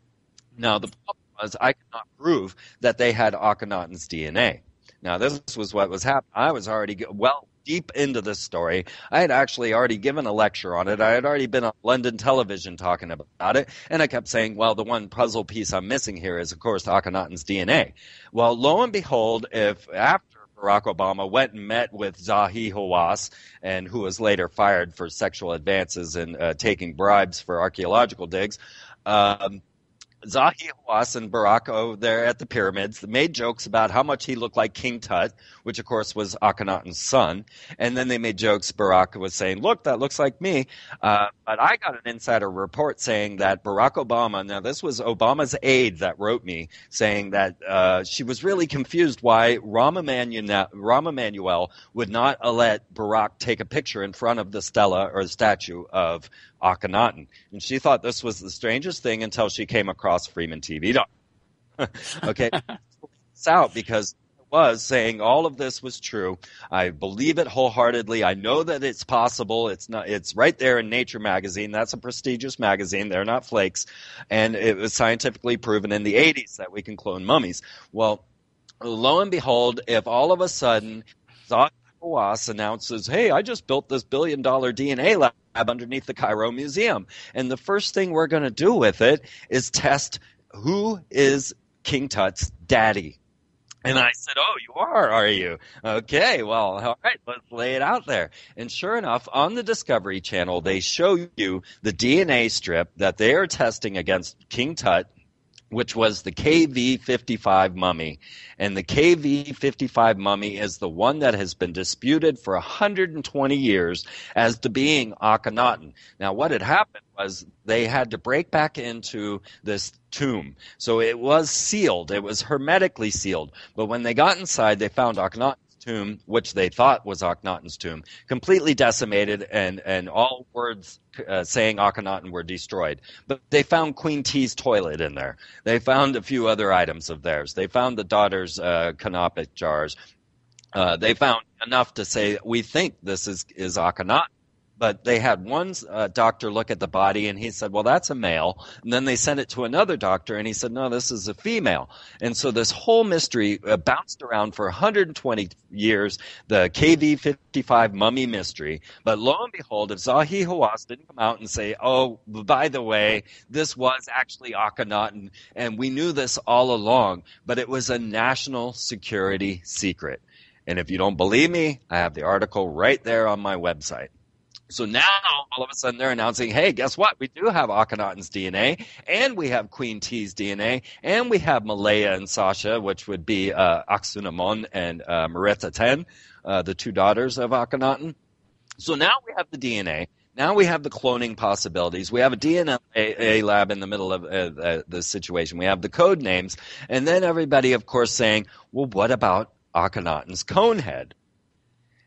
A: Now, the problem was I could not prove that they had Akhenaten's DNA. Now, this was what was happening. I was already deep into this story. I had actually already given a lecture on it. I had already been on London television talking about it, and I kept saying, well, the one puzzle piece I'm missing here is, of course, Akhenaten's DNA. Well, lo and behold, after Barack Obama went and met with Zahi Hawass, and who was later fired for sexual advances and taking bribes for archaeological digs, Zahi Hawass and Barack there at the pyramids made jokes about how much he looked like King Tut, which of course was Akhenaten's son. And then they made jokes. Barack was saying, look, that looks like me. But I got an insider report saying that Barack Obama, now this was Obama's aide that wrote me, saying that she was really confused why Rahm Emanuel would not let Barack take a picture in front of the stela or the statue of Akhenaten. And she thought this was the strangest thing until she came across Freeman TV. Okay, it's out because it was saying all of this was true. I believe it wholeheartedly. I know that it's possible. It's right there in Nature magazine. That's a prestigious magazine. They're not flakes. And it was scientifically proven in the 80s that we can clone mummies. Well, lo and behold, if all of a sudden Hawass announces, hey, I just built this $1 billion DNA lab underneath the Cairo Museum. And the first thing we're going to do with it is test who is King Tut's daddy. And I said, "Oh, you are you? Okay, well, all right, let's lay it out there." And sure enough, on the Discovery Channel, they show you the DNA strip that they are testing against King Tut, which was the KV-55 mummy. And the KV-55 mummy is the one that has been disputed for 120 years as to being Akhenaten. Now, what had happened was they had to break back into this tomb. So it was sealed. It was hermetically sealed. But when they got inside, they found Akhenaten's tomb, which they thought was Akhenaten's tomb, completely decimated, and all words saying Akhenaten were destroyed. But they found Queen T's toilet in there. They found a few other items of theirs. They found the daughter's canopic jars. They found enough to say, we think this is Akhenaten. But they had one doctor look at the body, and he said, well, that's a male. And then they sent it to another doctor, and he said, no, this is a female. And so this whole mystery bounced around for 120 years, the KV-55 mummy mystery. But lo and behold, if Zahi Hawass didn't come out and say, oh, by the way, this was actually Akhenaten, and we knew this all along, but it was a national security secret. And if you don't believe me, I have the article right there on my website. So now, all of a sudden, they're announcing, hey, guess what? We do have Akhenaten's DNA, and we have Queen T's DNA, and we have Malaya and Sasha, which would be Aksunamon and Maretta Ten, the two daughters of Akhenaten. So now we have the DNA. Now we have the cloning possibilities. We have a DNA lab in the middle of the situation. We have the code names. And then everybody, of course, saying, well, what about Akhenaten's cone head?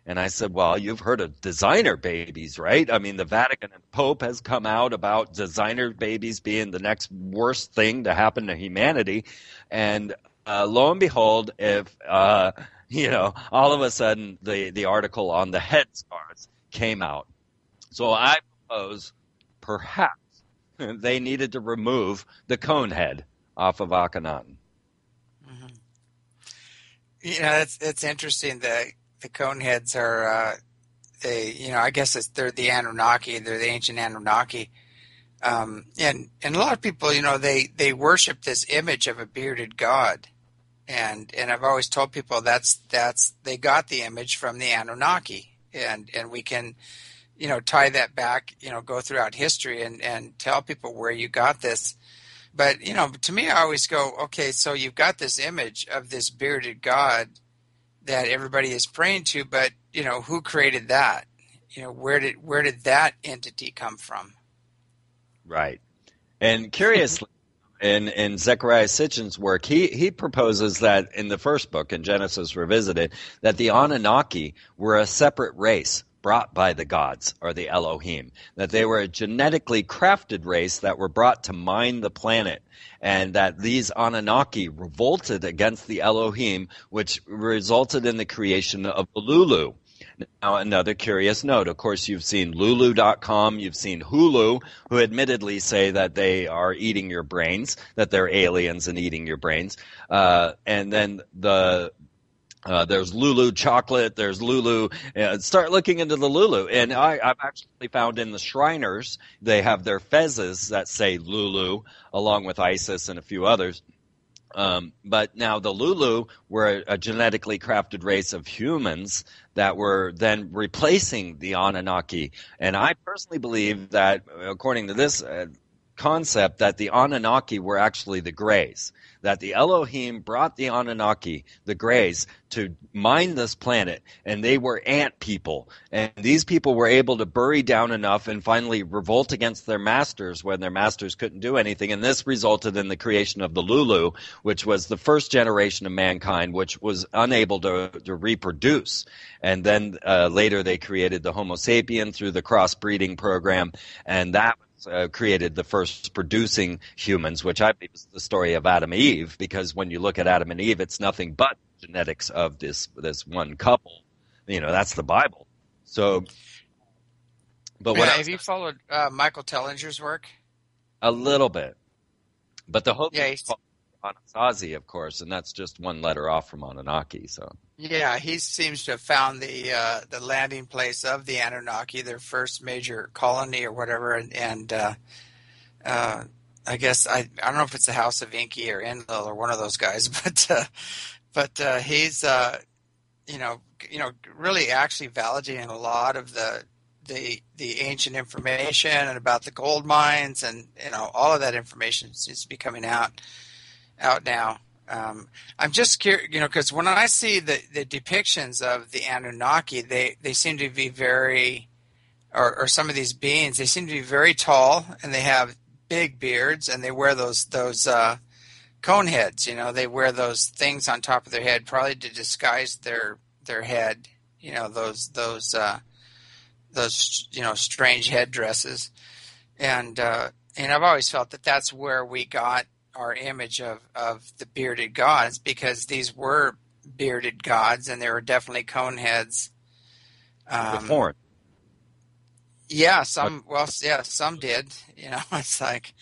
A: And I said, well, you've heard of designer babies, right? I mean, the Vatican and Pope has come out about designer babies being the next worst thing to happen to humanity. And lo and behold, if, all of a sudden the article on the head scars came out. So I propose perhaps they needed to remove the cone head off of Akhenaten.
C: Mm-hmm. It's interesting. The coneheads are, I guess they're the Anunnaki. They're the ancient Anunnaki. And a lot of people, they worship this image of a bearded god. And I've always told people they got the image from the Anunnaki. And we can, tie that back, go throughout history and tell people where you got this. But, to me, I always go, okay, so you've got this image of this bearded god that everybody is praying to, but who created that? Where did that entity come from?
A: Right. And curiously, in Zecharia Sitchin's work, he proposes that in the first book, in Genesis Revisited, that the Anunnaki were a separate race brought by the gods, or the Elohim, that they were a genetically crafted race that were brought to mine the planet, and that these Anunnaki revolted against the Elohim, which resulted in the creation of the Lulu. Now, another curious note, of course, you've seen Lulu.com, you've seen Hulu, who admittedly say that they are eating your brains, that they're aliens and eating your brains. And then there's Lulu chocolate. There's Lulu. Start looking into the Lulu. And I've actually found in the Shriners, they have their fezzes that say Lulu, along with Isis and a few others. But now the Lulu were a genetically crafted race of humans that were then replacing the Anunnaki. And I personally believe that, according to this concept, that the Anunnaki were actually the Greys. That the Elohim brought the Anunnaki, the Greys, to mine this planet, and they were ant people. And these people were able to bury down enough and finally revolt against their masters when their masters couldn't do anything. And this resulted in the creation of the Lulu, which was the first generation of mankind, which was unable to reproduce. And then later they created the Homo sapien through the crossbreeding program, and that created the first producing humans, which I believe is the story of Adam and Eve, because when you look at Adam and Eve, it's nothing but genetics of this one couple. That's the Bible. So, but what
C: have you followed Michael Tellinger's work?
A: A little bit, but the Hopi
C: yeah,
A: Anasazi, of course, and that's just one letter off from Anunnaki. So
C: yeah, he seems to have found the landing place of the Anunnaki, their first major colony or whatever, and I guess I don't know if it's the House of Inky or Enlil or one of those guys, but But he's you know, really actually validating a lot of the ancient information and about the gold mines, and all of that information seems to be coming out now. I'm just curious, because when I see the depictions of the Anunnaki, they seem to be very, or some of these beings, they seem to be very tall, and they have big beards, and they wear those cone heads. They wear those things on top of their head, probably to disguise their head. Those strange headdresses, and I've always felt that that's where we got our image of the bearded gods, because these were bearded gods, and they were definitely cone heads.
A: With horn.
C: Yeah, some did. It's like,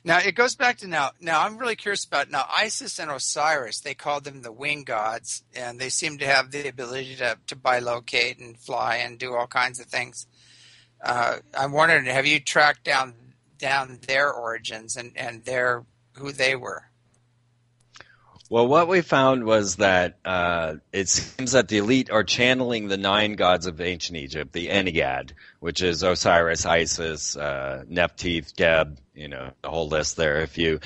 C: now it goes back to now I'm really curious about now Isis and Osiris. They called them the wing gods, and they seem to have the ability to bilocate and fly and do all kinds of things. I'm wondering, have you tracked down their origins and who they were?
A: Well, what we found was that it seems that the elite are channeling the 9 gods of ancient Egypt, the Ennead, which is Osiris, Isis, Nephthys, Geb, the whole list there. The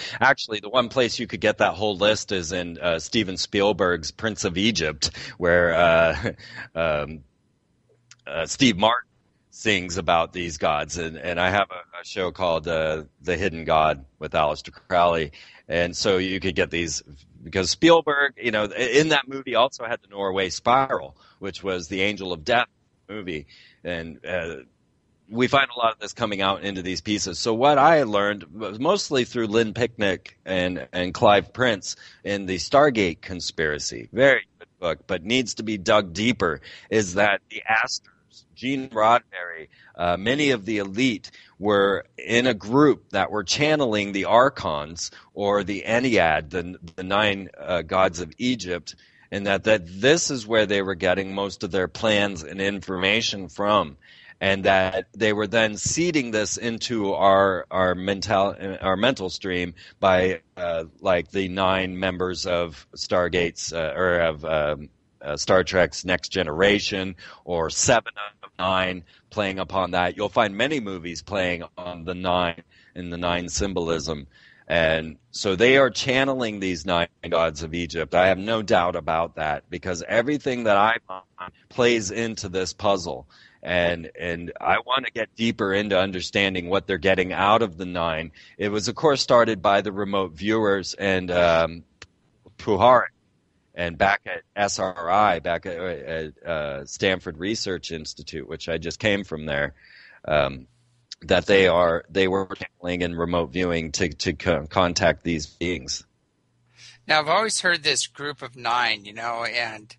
A: one place you could get that whole list is in Steven Spielberg's Prince of Egypt, where Steve Martin sings about these gods. And I have a show called The Hidden God with Aleister Crowley. And so you could get these, because Spielberg, in that movie also had the Norway Spiral, which was the Angel of Death movie. And we find a lot of this coming out into these pieces. So what I learned was mostly through Lynn Picnic and Clive Prince in the Stargate Conspiracy. Very good book, but needs to be dug deeper, is that the Astors, Gene Roddenberry, many of the elite were in a group that were channeling the Archons, or the Ennead, the 9 gods of Egypt, and that this is where they were getting most of their plans and information from, and that they were then seeding this into our mental stream by like the 9 members of Stargate's or of Star Trek's Next Generation, or 7 of 9 playing upon that. You'll find many movies playing on the 9 and the 9 symbolism. And so they are channeling these 9 gods of Egypt. I have no doubt about that, because everything that I find plays into this puzzle. And I want to get deeper into understanding what they're getting out of the 9. It was, of course, started by the remote viewers and Puharich. And back at SRI, back at Stanford Research Institute, which I just came from there, that they were channeling and remote viewing to contact these beings.
C: Now, I've always heard this group of 9, and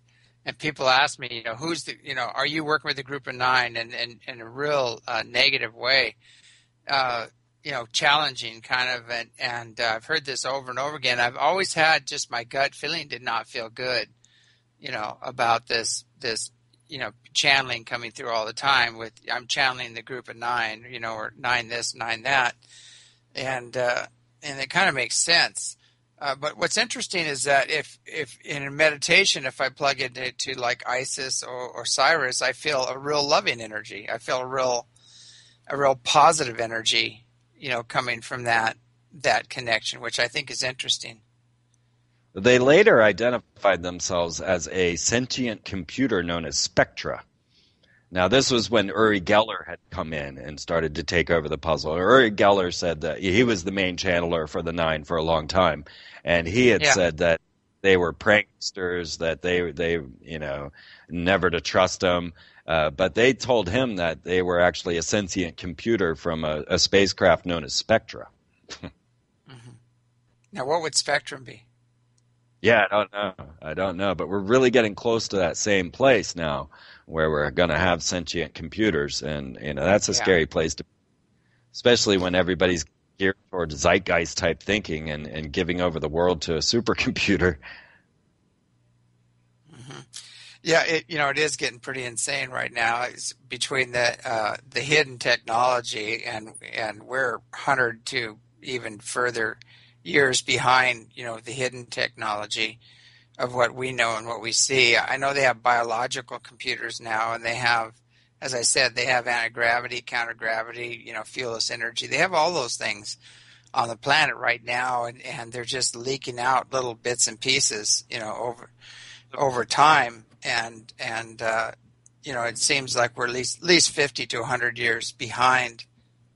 C: people ask me, who's are you working with a group of 9, and in a real negative way, challenging kind of, and I've heard this over and over again. I've always had just my gut feeling did not feel good, about this, channeling coming through all the time. I'm channeling the group of 9, or 9 this, 9 that, and it kind of makes sense. But what's interesting is that if in a meditation, if I plug it into like Isis or Osiris, I feel a real loving energy. I feel a real positive energy, coming from that connection, which I think is interesting.
A: They later identified themselves as a sentient computer known as Spectra. Now, this was when Uri Geller had come in and started to take over the puzzle. Uri Geller said that he was the main channeler for the 9 for a long time, and he had said that they were pranksters, that they never to trust them. But they told him that they were actually a sentient computer from a spacecraft known as Spectra.
C: Mm-hmm. Now, what would Spectrum be?
A: Yeah, I don't know. But we're really getting close to that same place now, where we're going to have sentient computers. And, that's a scary place to be, especially when everybody's geared towards zeitgeist type thinking and giving over the world to a supercomputer.
C: Mm-hmm. Yeah, it is getting pretty insane right now. It's between the hidden technology, and we're 100 to even further years behind, the hidden technology. of what we know and what we see. I know they have biological computers now, and they have, as I said, they have anti-gravity, counter-gravity, fuelless energy. They have all those things on the planet right now, and they're just leaking out little bits and pieces, over time. And it seems like we're at least 50 to 100 years behind.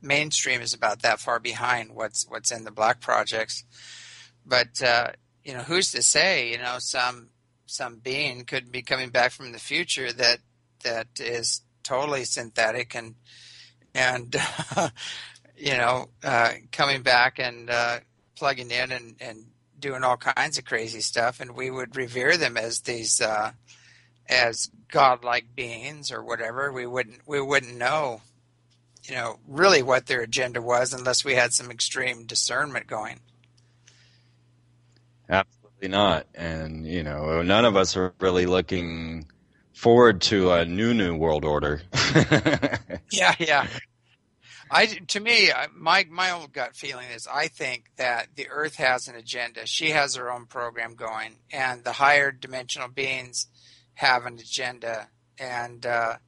C: Mainstream is about that far behind what's in the black projects. But who's to say? Some being could be coming back from the future that is totally synthetic and coming back and plugging in and doing all kinds of crazy stuff, and we would revere them as these as godlike beings or whatever. We wouldn't know, really what their agenda was unless we had some extreme discernment going.
A: Absolutely not. And, none of us are really looking forward to a new world order.
C: Yeah. My old gut feeling is I think that the Earth has an agenda. She has her own program going, and the higher dimensional beings have an agenda, and the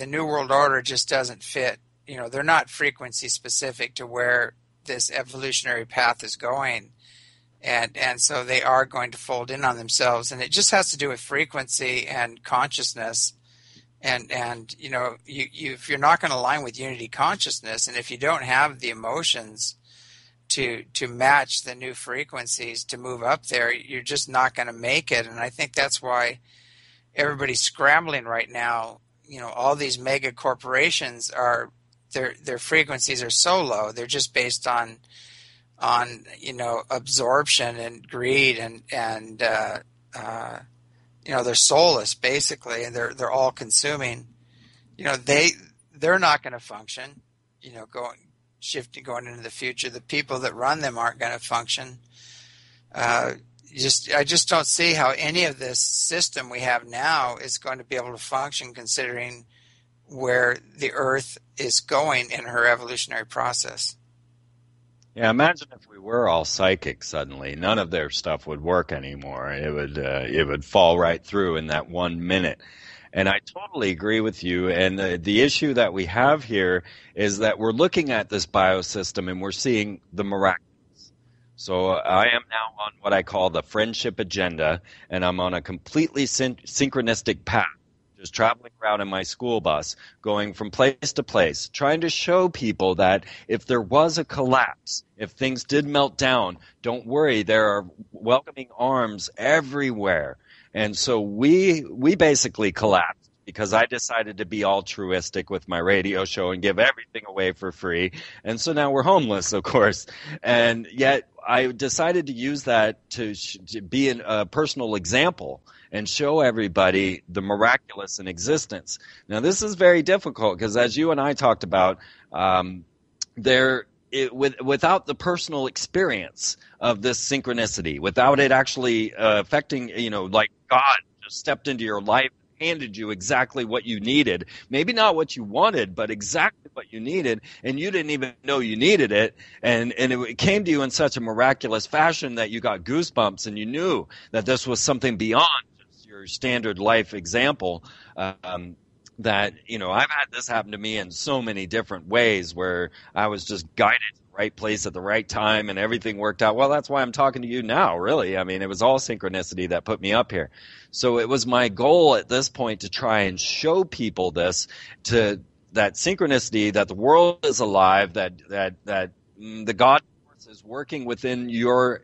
C: New World Order just doesn't fit. They're not frequency specific to where this evolutionary path is going. And so they are going to fold in on themselves, and it just has to do with frequency and consciousness. And if you're not going to align with unity consciousness, and if you don't have the emotions to match the new frequencies to move up there, you're just not going to make it. And I think that's why everybody's scrambling right now. All these mega corporations their frequencies are so low. They're just based on absorption and greed and they're soulless basically, and they're all consuming. They're not going to function. Going into the future, the people that run them aren't going to function. I just don't see how any of this system we have now is going to be able to function, considering where the Earth is going in her evolutionary process.
A: Yeah, imagine if we were all psychic suddenly. None of their stuff would work anymore. It would fall right through in that 1 minute. And I totally agree with you. And the issue that we have here is that we're looking at this biosystem and we're seeing the miraculous. So I am now on what I call the friendship agenda, and I'm on a completely synchronistic path. Just traveling around in my school bus, going from place to place, trying to show people that if there was a collapse, if things did melt down, don't worry, there are welcoming arms everywhere. And so we basically collapsed because I decided to be altruistic with my radio show and give everything away for free. And so now we're homeless, of course. And yet I decided to use that to be a personal example and show everybody the miraculous in existence. Now, this is very difficult because, as you and I talked about, without the personal experience of this synchronicity, without it actually affecting, like God just stepped into your life, handed you exactly what you needed, maybe not what you wanted, but exactly what you needed, and you didn't even know you needed it, and it came to you in such a miraculous fashion that you got goosebumps and you knew that this was something beyond your standard life example. That I've had this happen to me in so many different ways where I was just guided to the right place at the right time and everything worked out. Well, that's why I'm talking to you now, really. I mean, it was all synchronicity that put me up here. So it was my goal at this point to try and show people this, to that synchronicity, that the world is alive, that the God is working within your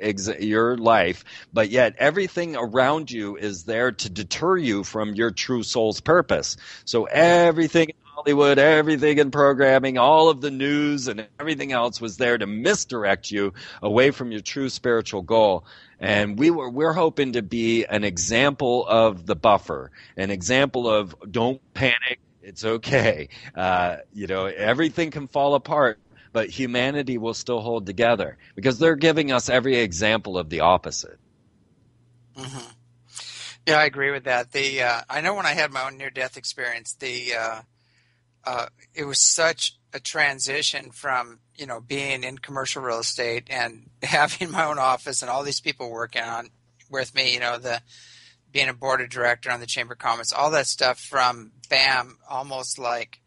A: life, but yet everything around you is there to deter you from your true soul's purpose. So everything in Hollywood, everything in programming, all of the news and everything else was there to misdirect you away from your true spiritual goal. And we're hoping to be an example of the buffer, an example of don't panic, it's okay. Everything can fall apart, but humanity will still hold together because they're giving us every example of the opposite.
C: Mm-hmm. Yeah, I agree with that. I know when I had my own near-death experience, it was such a transition from being in commercial real estate and having my own office and all these people working with me, the being a board of director on the Chamber of Commerce, all that stuff from BAM, almost like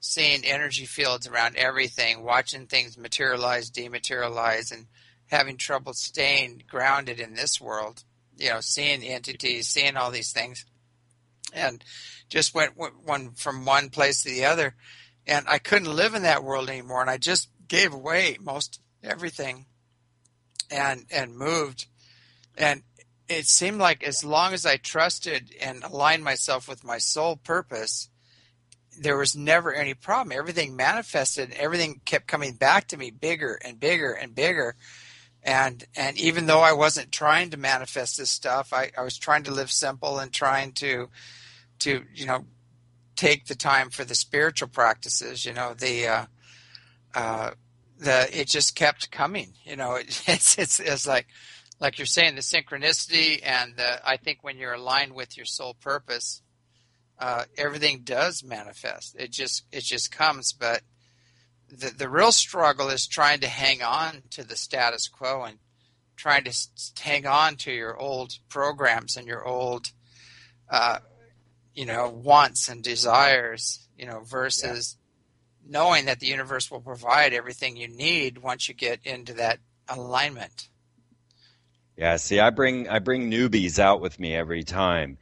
C: seeing energy fields around everything, watching things materialize, dematerialize, and having trouble staying grounded in this world, seeing entities, seeing all these things, and just went from one place to the other. And I couldn't live in that world anymore, and I just gave away most everything and moved. And it seemed like as long as I trusted and aligned myself with my soul purpose, there was never any problem. Everything manifested. Everything kept coming back to me bigger and bigger and bigger. And even though I wasn't trying to manifest this stuff, I was trying to live simple and trying to take the time for the spiritual practices. It just kept coming. It's like you're saying, the synchronicity, and I think when you're aligned with your soul purpose, everything does manifest. It just comes. But the real struggle is trying to hang on to the status quo and trying to hang on to your old programs and your old, wants and desires, versus knowing that the universe will provide everything you need once you get into that alignment.
A: Yeah, see, I bring newbies out with me every time,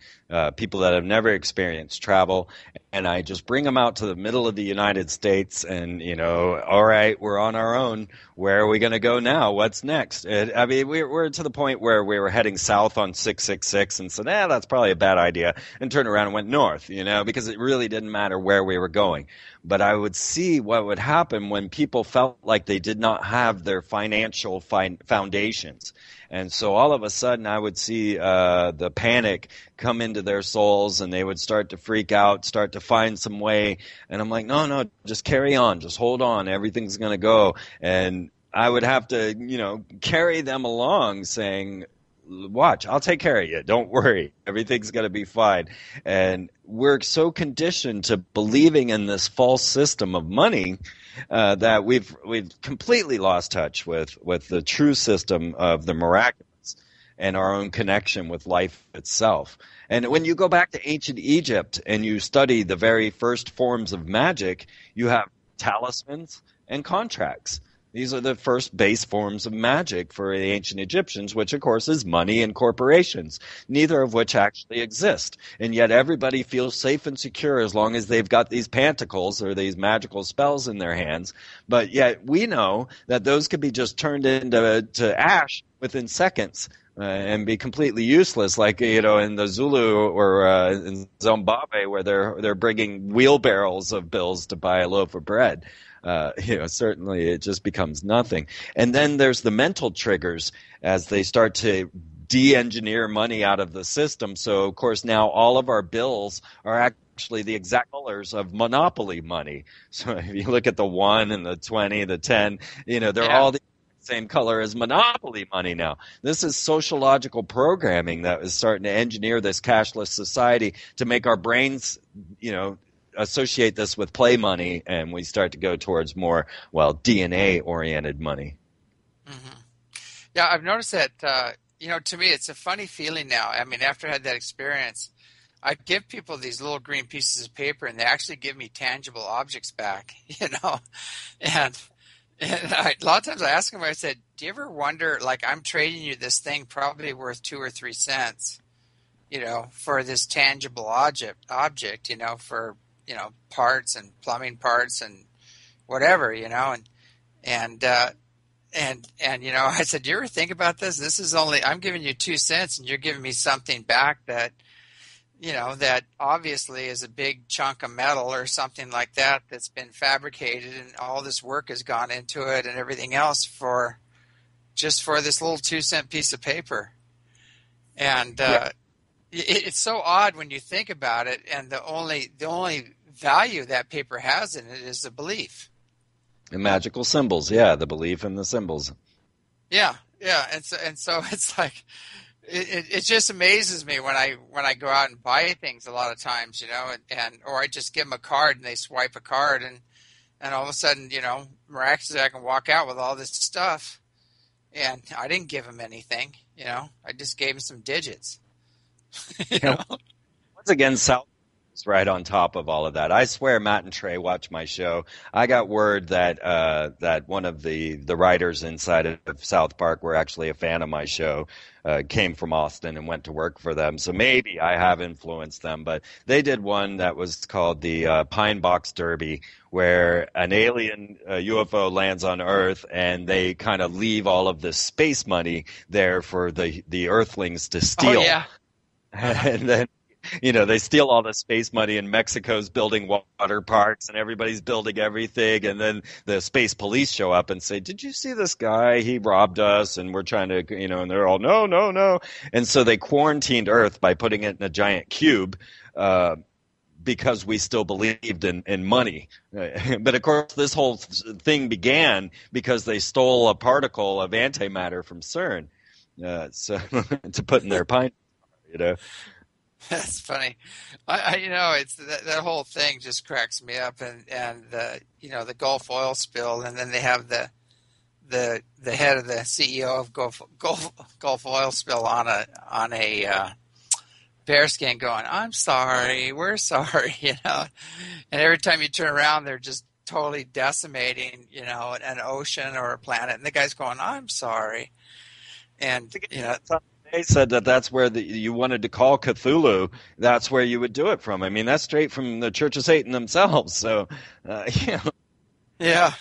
A: people that have never experienced travel, and I just bring them out to the middle of the United States, and all right, we're on our own. Where are we going to go now? What's next? We're to the point where we were heading south on 666, and said, that's probably a bad idea, and turned around and went north, because it really didn't matter where we were going. But I would see what would happen when people felt like they did not have their financial foundations. And so all of a sudden I would see the panic come into their souls, and they would start to freak out, start to find some way. And I'm like, no, just carry on. Just hold on. Everything's going to go. And I would have to, carry them along saying, watch, I'll take care of you. Don't worry. Everything's going to be fine. And we're so conditioned to believing in this false system of money that we've completely lost touch with the true system of the miraculous and our own connection with life itself. And when you go back to ancient Egypt and you study the very first forms of magic, you have talismans and contracts. These are the first base forms of magic for the ancient Egyptians, which, of course, is money and corporations, neither of which actually exist. And yet everybody feels safe and secure as long as they've got these pentacles or these magical spells in their hands. But yet we know that those could be just turned into ash within seconds and be completely useless, like, in the Zulu or in Zimbabwe, where they're bringing wheelbarrows of bills to buy a loaf of bread. Certainly it just becomes nothing. And then there's the mental triggers as they start to de-engineer money out of the system. So, of course, now all of our bills are actually the exact colors of monopoly money. So if you look at the 1 and the 20, the 10, they're all the same color as monopoly money now. This is sociological programming that is starting to engineer this cashless society to make our brains, associate this with play money, and we start to go towards more, DNA-oriented money.
C: Mm-hmm. Yeah, I've noticed that, to me, it's a funny feeling now. I mean, after I had that experience, I give people these little green pieces of paper, and they actually give me tangible objects back, and a lot of times I ask them, I said, do you ever wonder, like, I'm trading you this thing probably worth 2 or 3 cents, for this tangible object, for parts and plumbing parts and whatever, and I said, do you ever think about this? This is I'm giving you 2 cents and you're giving me something back that, that obviously is a big chunk of metal or something like that that's been fabricated, and all this work has gone into it and everything else for this little 2-cent piece of paper. And it's so odd when you think about it, and the only value that paper has in it is the belief.
A: The magical symbols, the belief in the symbols.
C: Yeah, and so it's like it just amazes me when I go out and buy things a lot of times, or I just give them a card and they swipe a card, and all of a sudden, miraculously I can walk out with all this stuff, and I didn't give him anything. I just gave him some digits.
A: You know, once again, South is right on top of all of that. I swear, Matt and Trey watch my show. I got word that that one of the writers inside of South Park were actually a fan of my show, came from Austin and went to work for them. So maybe I have influenced them. But they did one that was called the Pine Box Derby, where an alien UFO lands on Earth, and they kind of leave all of the space money there for the Earthlings to steal.
C: Oh, yeah.
A: And then, they steal all the space money, and Mexico's building water parks, and everybody's building everything. And then the space police show up and say, "Did you see this guy? He robbed us, and we're trying to, and they're all, no, no, no." And so they quarantined Earth by putting it in a giant cube, because we still believed in money. But of course, this whole thing began because they stole a particle of antimatter from CERN, so to put in their pine.
C: That's funny. It's that whole thing just cracks me up, and the Gulf oil spill, and then they have the head of the CEO of Gulf oil spill on a bearskin going, "I'm sorry, we're sorry," and every time you turn around, they're just totally decimating, an ocean or a planet, and the guy's going, "I'm sorry," and
A: They said that's where you wanted to call Cthulhu. That's where you would do it from. I mean, that's straight from the Church of Satan themselves. So,
C: yeah,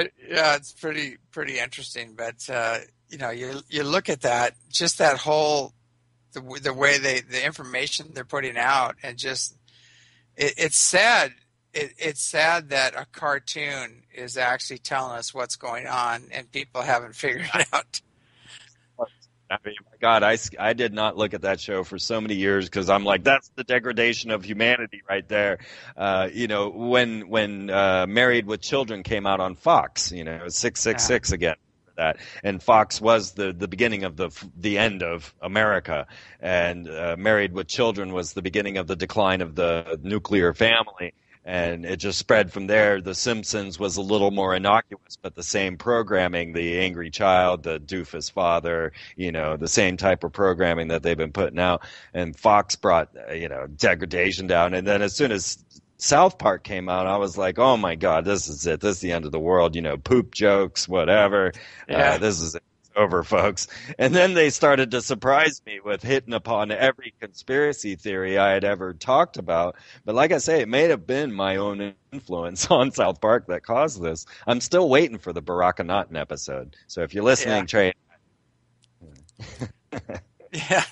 C: it's pretty interesting. But you look at that, just that whole the way the information they're putting out, and just it's sad. It's sad that a cartoon is actually telling us what's going on, and people haven't figured it out.
A: I mean, my God, I did not look at that show for so many years because I'm like, that's the degradation of humanity right there. When Married with Children came out on Fox, 666 again for that, and Fox was the beginning of the end of America, and Married with Children was the beginning of the decline of the nuclear family. And it just spread from there. The Simpsons was a little more innocuous, but the same programming, the angry child, the doofus father, the same type of programming that they've been putting out. And Fox brought, degradation down. And then as soon as South Park came out, I was like, oh my God, this is it. This is the end of the world. Poop jokes, whatever.
C: Yeah.
A: This is it. Over, folks. And then they started to surprise me with hitting upon every conspiracy theory I had ever talked about. But like I say, it may have been my own influence on South Park that caused this. I'm still waiting for the Barakanutin episode. So if you're listening, Trey.
C: Yeah,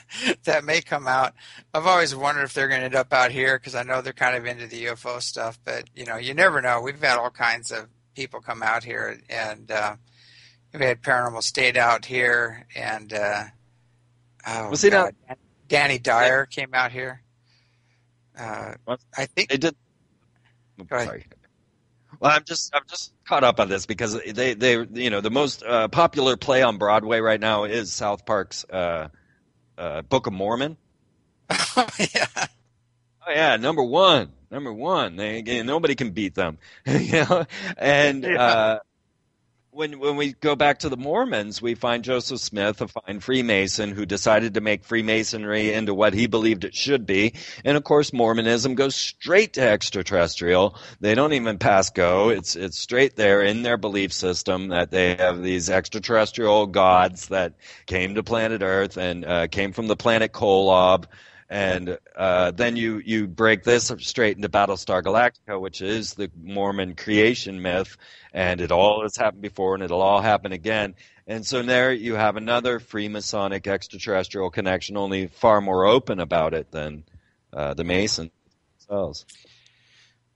C: that may come out. I've always wondered if they're going to end up out here, because I know they're kind of into the UFO stuff. But, you never know. We've had all kinds of people come out here, and we had Paranormal State out here, and Danny Dyer came out here. I think
A: they did.
C: Go ahead.
A: Sorry. Well, I'm just caught up on this because they the most popular play on Broadway right now is South Park's Book of Mormon.
C: Oh
A: yeah, number one. Nobody can beat them, and.
C: Yeah.
A: When we go back to the Mormons, we find Joseph Smith, a fine Freemason, who decided to make Freemasonry into what he believed it should be. And of course, Mormonism goes straight to extraterrestrial. They don't even pass go. It's straight there in their belief system that they have these extraterrestrial gods that came to planet Earth and came from the planet Kolob. And then you break this straight into Battlestar Galactica, which is the Mormon creation myth, and it all has happened before, and it'll all happen again. And so there you have another Freemasonic extraterrestrial connection, only far more open about it than the Masons themselves.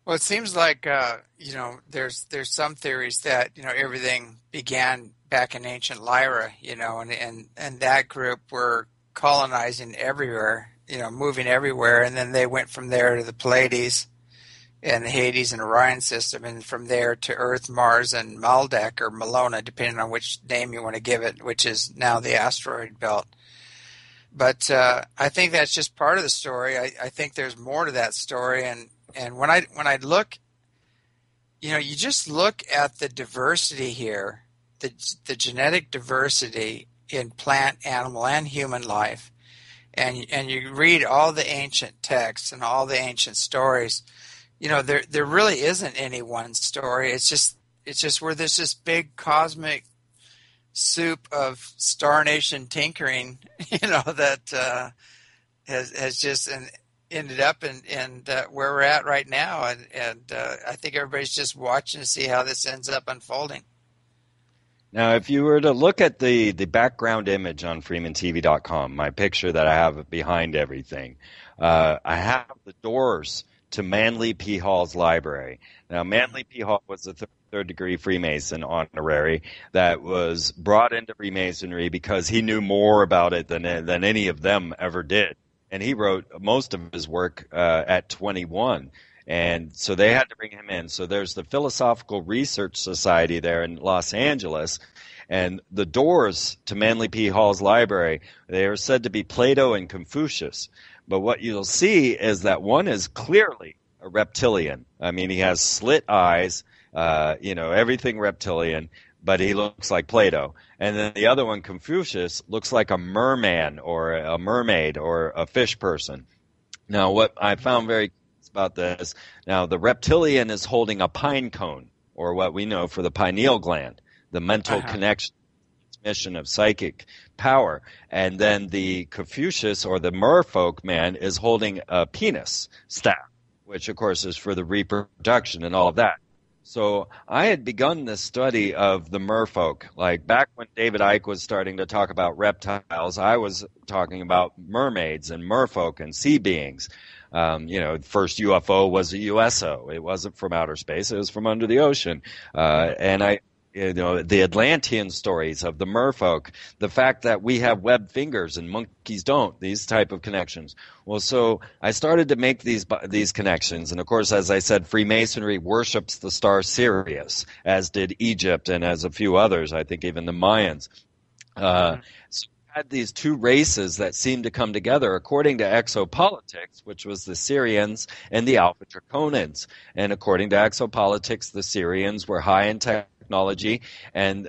C: Well, it seems like there's some theories that everything began back in ancient Lyra, and that group were colonizing everywhere. Moving everywhere, and then they went from there to the Pleiades and the Hades and Orion system, and from there to Earth, Mars, and Maldek or Malona, depending on which name you want to give it, which is now the asteroid belt. But I think that's just part of the story. I think there's more to that story, and when I look, you just look at the diversity here the genetic diversity in plant, animal, and human life, and you read all the ancient texts and all the ancient stories, there really isn't any one story. It's just where there's this big cosmic soup of Star Nation tinkering, that has just ended up in where we're at right now, and I think everybody's just watching to see how this ends up unfolding.
A: Now, if you were to look at the background image on FreemanTV.com, my picture that I have behind everything, I have the doors to Manly P. Hall's library. Now, Manly P. Hall was a third-degree Freemason honorary that was brought into Freemasonry because he knew more about it than any of them ever did. And he wrote most of his work at 21. And so they had to bring him in. So there's the Philosophical Research Society there in Los Angeles. And the doors to Manly P. Hall's library, they are said to be Plato and Confucius. But what you'll see is that one is clearly a reptilian. I mean, he has slit eyes, everything reptilian, but he looks like Plato. And then the other one, Confucius, looks like a merman or a mermaid or a fish person. Now, what I found very curious about this, now the reptilian is holding a pine cone, or what we know for the pineal gland, the mental connection, transmission of psychic power. And then the Confucius, or the merfolk man, is holding a penis staff, which of course is for the reproduction and all of that. So I had begun this study of the merfolk. Like back when David Icke was starting to talk about reptiles, I was talking about mermaids and merfolk and sea beings. First UFO was a USO. It wasn't from outer space. It was from under the ocean. The Atlantean stories of the merfolk, the fact that we have webbed fingers and monkeys don't, these type of connections. Well, so I started to make these connections. And of course, as I said, Freemasonry worships the star Sirius, as did Egypt and as a few others, I think even the Mayans. So we had these two races that seemed to come together according to exopolitics, which was the Syrians and the Alpha Draconians. And according to exopolitics, the Syrians were high in technology and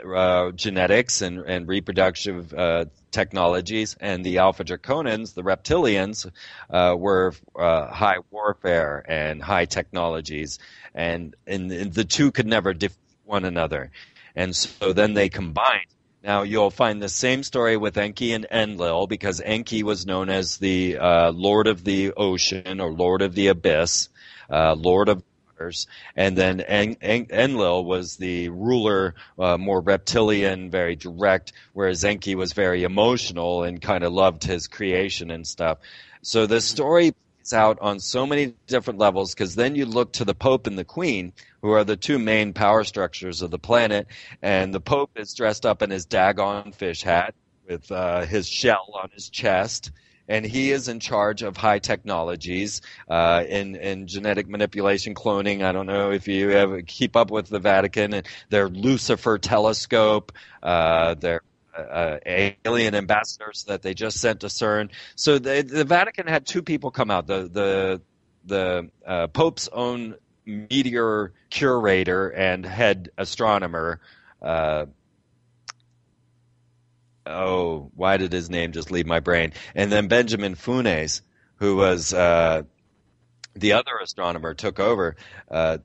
A: genetics and reproductive technologies, and the Alpha Draconians, the reptilians, were high warfare and high technologies, and the two could never defeat one another. And so then they combined. Now, you'll find the same story with Enki and Enlil, because Enki was known as the Lord of the Ocean, or Lord of the Abyss, Lord of Waters, and then Enlil was the ruler, more reptilian, very direct, whereas Enki was very emotional and kind of loved his creation and stuff. So the story plays out on so many different levels, because then you look to the Pope and the Queen, who are the two main power structures of the planet, and the Pope is dressed up in his daggone fish hat with his shell on his chest, and he is in charge of high technologies in genetic manipulation, cloning. I don't know if you ever keep up with the Vatican, and their Lucifer telescope, their alien ambassadors that they just sent to CERN. So the Vatican had two people come out, the Pope's own meteor curator and head astronomer. Why did his name just leave my brain? And then Benjamin Funes, who was the other astronomer, took over.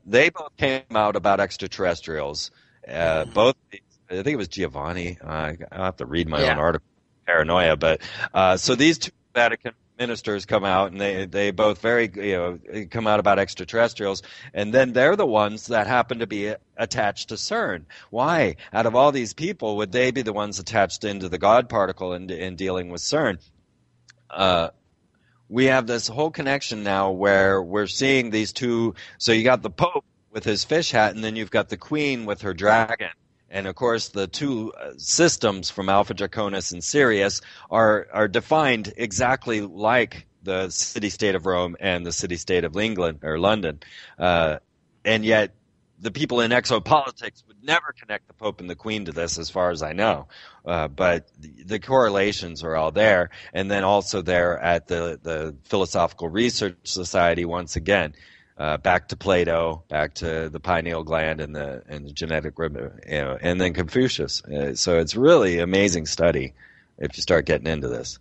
A: They both came out about extraterrestrials. Both, I think it was Giovanni. I'll have to read my own article, paranoia. But so these two Vatican ministers come out, and they both come out about extraterrestrials, and then they're the ones that happen to be attached to CERN. Why, out of all these people, would they be the ones attached into the God particle in dealing with CERN? We have this whole connection now where we're seeing these two. So you got the Pope with his fish hat, and then you've got the Queen with her dragon. And, of course, the two systems from Alpha Draconis and Sirius are defined exactly like the city-state of Rome and the city-state of England or London. And yet the people in exopolitics would never connect the Pope and the Queen to this, as far as I know. But the correlations are all there. And then also there at the Philosophical Research Society once again. back to Plato, back to the pineal gland and the genetic ribbon, and then Confucius. So it's really amazing study if you start getting into this.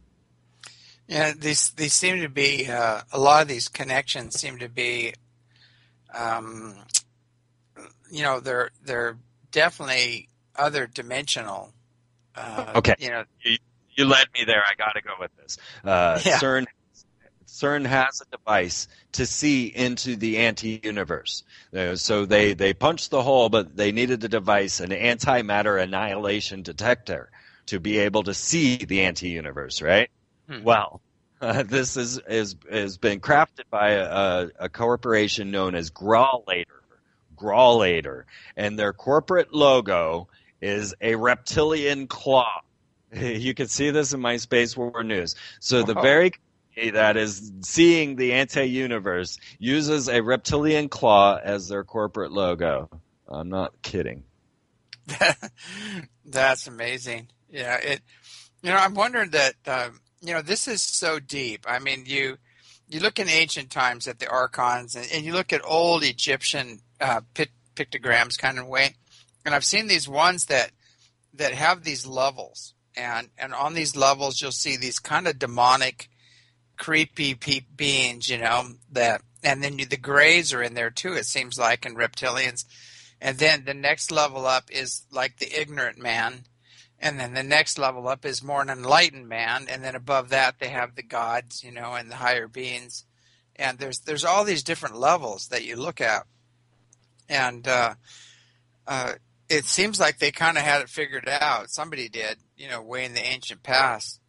C: Yeah, these seem to be a lot of these connections seem to be, they're definitely other dimensional.
A: Okay, you led me there. I got to go with this.
C: Yeah.
A: CERN has a device to see into the anti-universe. So they punched the hole, but they needed a device, an antimatter annihilation detector, to be able to see the anti-universe, right? Well, this has been crafted by a corporation known as Grawlator, and their corporate logo is a reptilian claw. You can see this in my Space War news. So the very company that is seeing the anti-universe uses a reptilian claw as their corporate logo. I'm not kidding.
C: That's amazing. Yeah, I'm wondering that. This is so deep. I mean, you look in ancient times at the archons, and you look at old Egyptian pictograms kind of way, and I've seen these ones that have these levels, and on these levels you'll see these kind of demonic, creepy beings, that, and then the grays are in there too. It seems like, and reptilians, and then the next level up is like the ignorant man. And then the next level up is more an enlightened man, and then above that they have the gods, and the higher beings. And there's all these different levels that you look at, and it seems like they kind of had it figured out. Somebody did, way in the ancient past,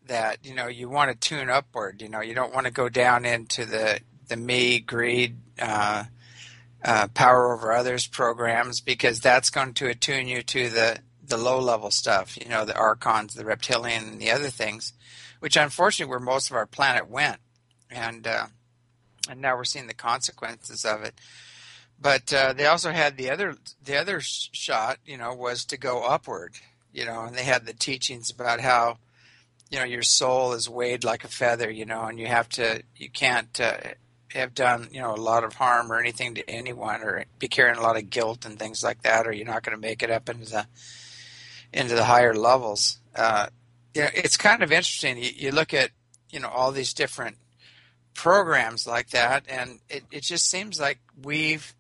C: that you want to tune upward. You don't want to go down into the me, greed, power over others programs, because that's going to attune you to the low-level stuff, the archons, the reptilian, and the other things, which unfortunately where most of our planet went, and now we're seeing the consequences of it. But they also had the other shot, was to go upward, and they had the teachings about how, your soul is weighed like a feather, and you can't have done, a lot of harm or anything to anyone, or be carrying a lot of guilt and things like that, or you're not going to make it up into the higher levels. It's kind of interesting. You look at, all these different programs like that, and it just seems like we've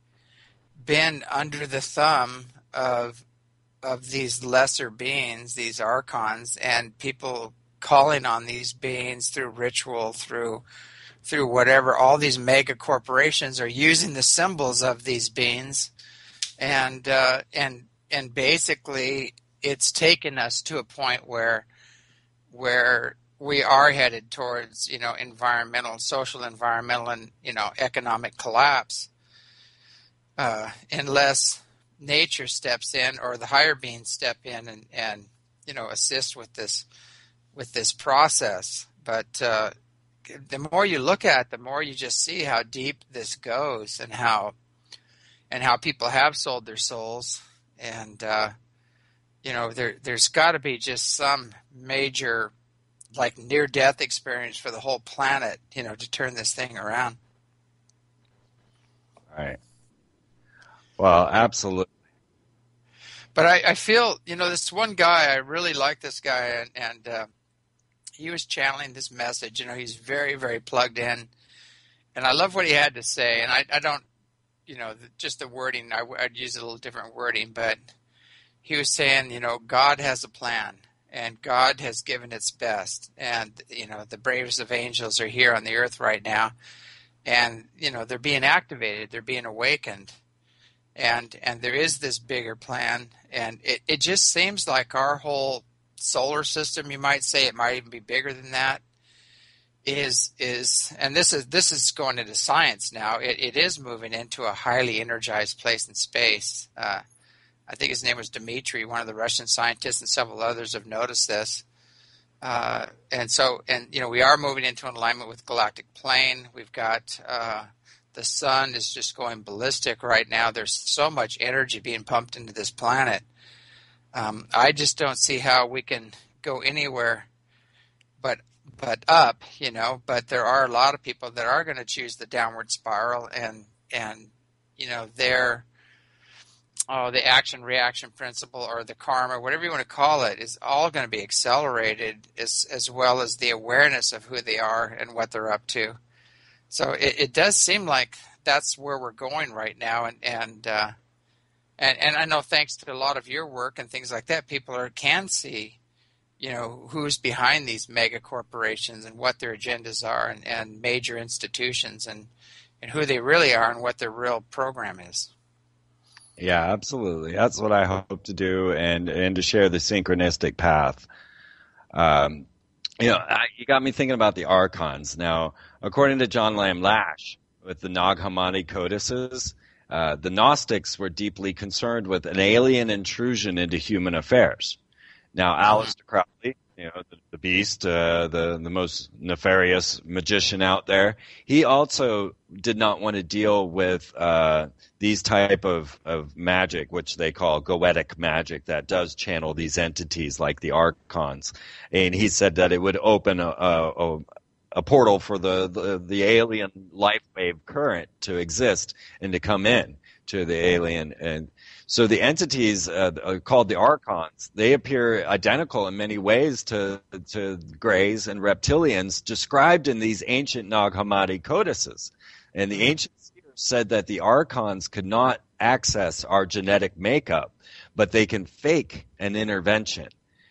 C: been under the thumb of these lesser beings, these archons, and people calling on these beings through ritual, through whatever. All these mega corporations are using the symbols of these beings, and basically it's taken us to a point where we are headed towards, social, environmental, and, economic collapse, unless nature steps in or the higher beings step in and assist with this process. But the more you look at it, the more you just see how deep this goes, and how people have sold their souls, and there's got to be just some major, like, near-death experience for the whole planet, to turn this thing around.
A: Right. Well, absolutely.
C: But I feel, this one guy, I really like this guy, and he was channeling this message. He's very, very plugged in, and I love what he had to say. And I don't, just the wording, I'd use a little different wording, but he was saying, God has a plan, and God has given its best, and the bravest of angels are here on the earth right now, and they're being activated, they're being awakened, and there is this bigger plan, and it just seems like our whole solar system, you might say, it might even be bigger than that, is and this is going into science now. It is moving into a highly energized place in space. I think his name was Dmitry, one of the Russian scientists, and several others have noticed this. And we are moving into an alignment with galactic plane. We've got the sun is just going ballistic right now. There's so much energy being pumped into this planet. I just don't see how we can go anywhere but up, but there are a lot of people that are going to choose the downward spiral, and the action reaction principle, or the karma, whatever you want to call it, is all going to be accelerated, as well as the awareness of who they are and what they're up to. So it does seem like that's where we're going right now, and I know, thanks to a lot of your work and things like that, people can see, who's behind these mega corporations and what their agendas are, and major institutions, and who they really are and what their real program is.
A: Yeah, absolutely. That's what I hope to do, and to share the synchronistic path. You got me thinking about the archons. Now, according to John Lamb Lash, with the Nag Hammadi codices, the Gnostics were deeply concerned with an alien intrusion into human affairs. Now, Aleister Crowley, the beast, the most nefarious magician out there, he also did not want to deal with these type of magic, which they call goetic magic, that does channel these entities like the archons. And he said that it would open a portal for the alien life wave current to exist and to come in to the alien. And so the entities called the archons, they appear identical in many ways to greys and reptilians described in these ancient Nag Hammadi codices. And the ancient seers said that the archons could not access our genetic makeup, but they can fake an intervention.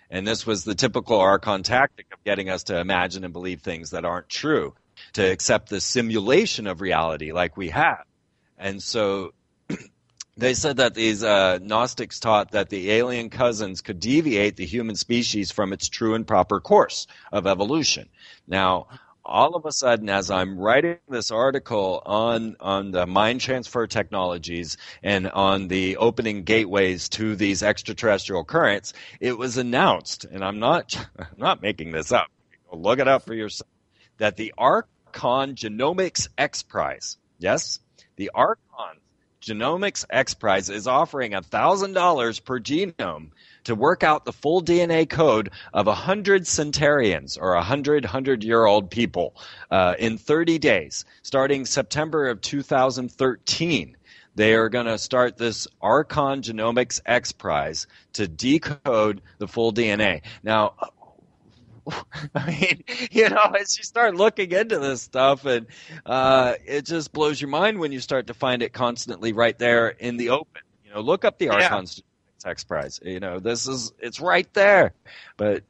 A: And this was the typical archon tactic of getting us to imagine and believe things that aren't true, to accept the simulation of reality like we have. And so they said that these Gnostics taught that the alien cousins could deviate the human species from its true and proper course of evolution. Now, all of a sudden, as I'm writing this article on the mind transfer technologies and on the opening gateways to these extraterrestrial currents, it was announced, and I'm not making this up, look it up for yourself, that the Archon Genomics X Prize, yes, the Archon Genomics X Prize is offering $1,000 per genome to work out the full DNA code of 100 centurions, or 100-year-old people, in 30 days, starting September of 2013. They are going to start this Archon Genomics X Prize to decode the full DNA. Now, I mean, as you start looking into this stuff, and it just blows your mind when you start to find it constantly right there in the open. Look up the Archon X Prize. It's right there. But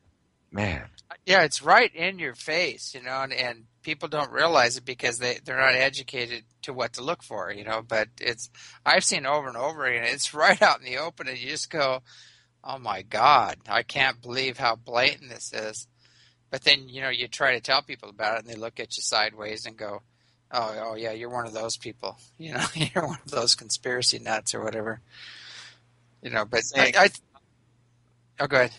A: man,
C: yeah, it's right in your face. And people don't realize it because they're not educated to what to look for. But I've seen over and over again. It's right out in the open, and you just go, "Oh my God, I can't believe how blatant this is." But then, you try to tell people about it, and they look at you sideways and go, oh yeah, you're one of those people. You're one of those conspiracy nuts or whatever. But oh, go ahead.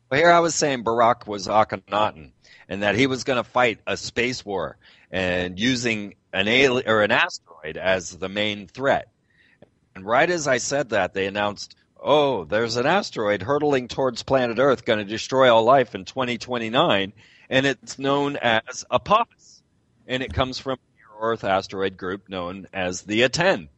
A: Well, here I was saying Barack was Akhenaten, and that he was going to fight a space war and using an alien or an asteroid as the main threat. And right as I said that, they announced, oh, there's an asteroid hurtling towards planet Earth going to destroy all life in 2029, and it's known as Apophis. And it comes from a near-Earth asteroid group known as the Aten.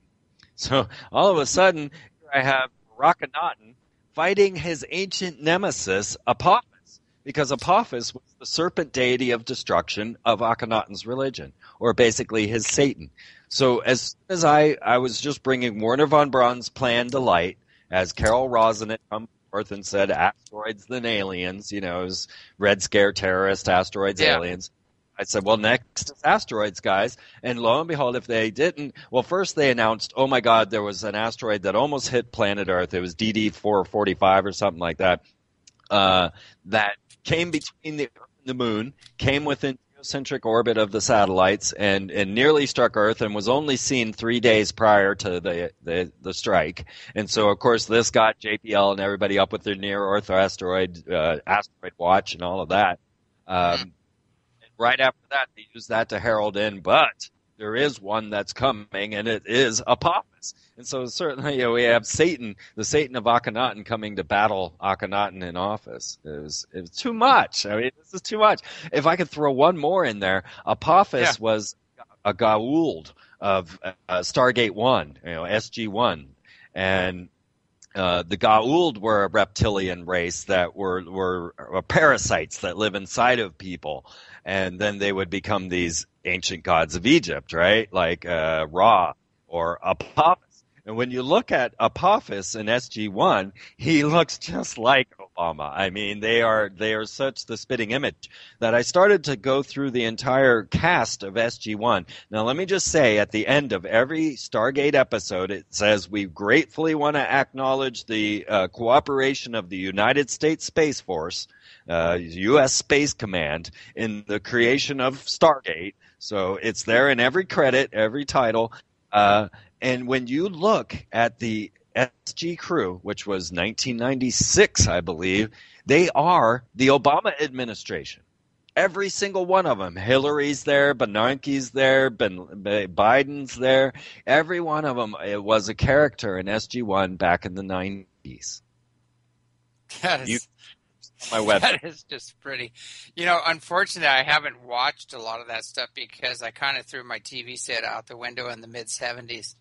A: So all of a sudden, here I have Akhenaten fighting his ancient nemesis, Apophis, because Apophis was the serpent deity of destruction of Akhenaten's religion, or basically his Satan. So as soon as I was just bringing Werner von Braun's plan to light, as Carol Rosen come forth and said, asteroids than aliens, as Red Scare terrorist, asteroids, aliens. I said, well, next is asteroids, guys. And lo and behold, if they didn't, well, first they announced, oh my God, there was an asteroid that almost hit planet Earth. It was DD 445 or something like that, that came between the Earth and the moon, came within geocentric orbit of the satellites, and nearly struck Earth, and was only seen 3 days prior to the strike. And so, of course, this got JPL and everybody up with their near-Earth asteroid watch and all of that. Right after that, they used that to herald in, but there is one that's coming, and it is Apophis. And so certainly we have Satan, the Satan of Akhenaten, coming to battle Akhenaten in office. It was too much. I mean, this is too much. If I could throw one more in there, Apophis was a Goa'uld of Stargate 1, SG-1. And the Goa'uld were a reptilian race that were parasites that live inside of people. And then they would become these ancient gods of Egypt, right? Like Ra or Apophis. And when you look at Apophis in SG-1, he looks just like Obama. I mean, they are such the spitting image that I started to go through the entire cast of SG-1. Now, let me just say, at the end of every Stargate episode, it says, we gratefully want to acknowledge the cooperation of the United States Space Force, U.S. Space Command, in the creation of Stargate. So it's there in every credit, every title. And when you look at the SG crew, which was 1996, I believe, they are the Obama administration. Every single one of them. Hillary's there, Bernanke's there, Biden's there. Every one of them was a character in SG-1 back in the 90s.
C: That is just pretty. Unfortunately, I haven't watched a lot of that stuff because I kind of threw my TV set out the window in the mid-'70s.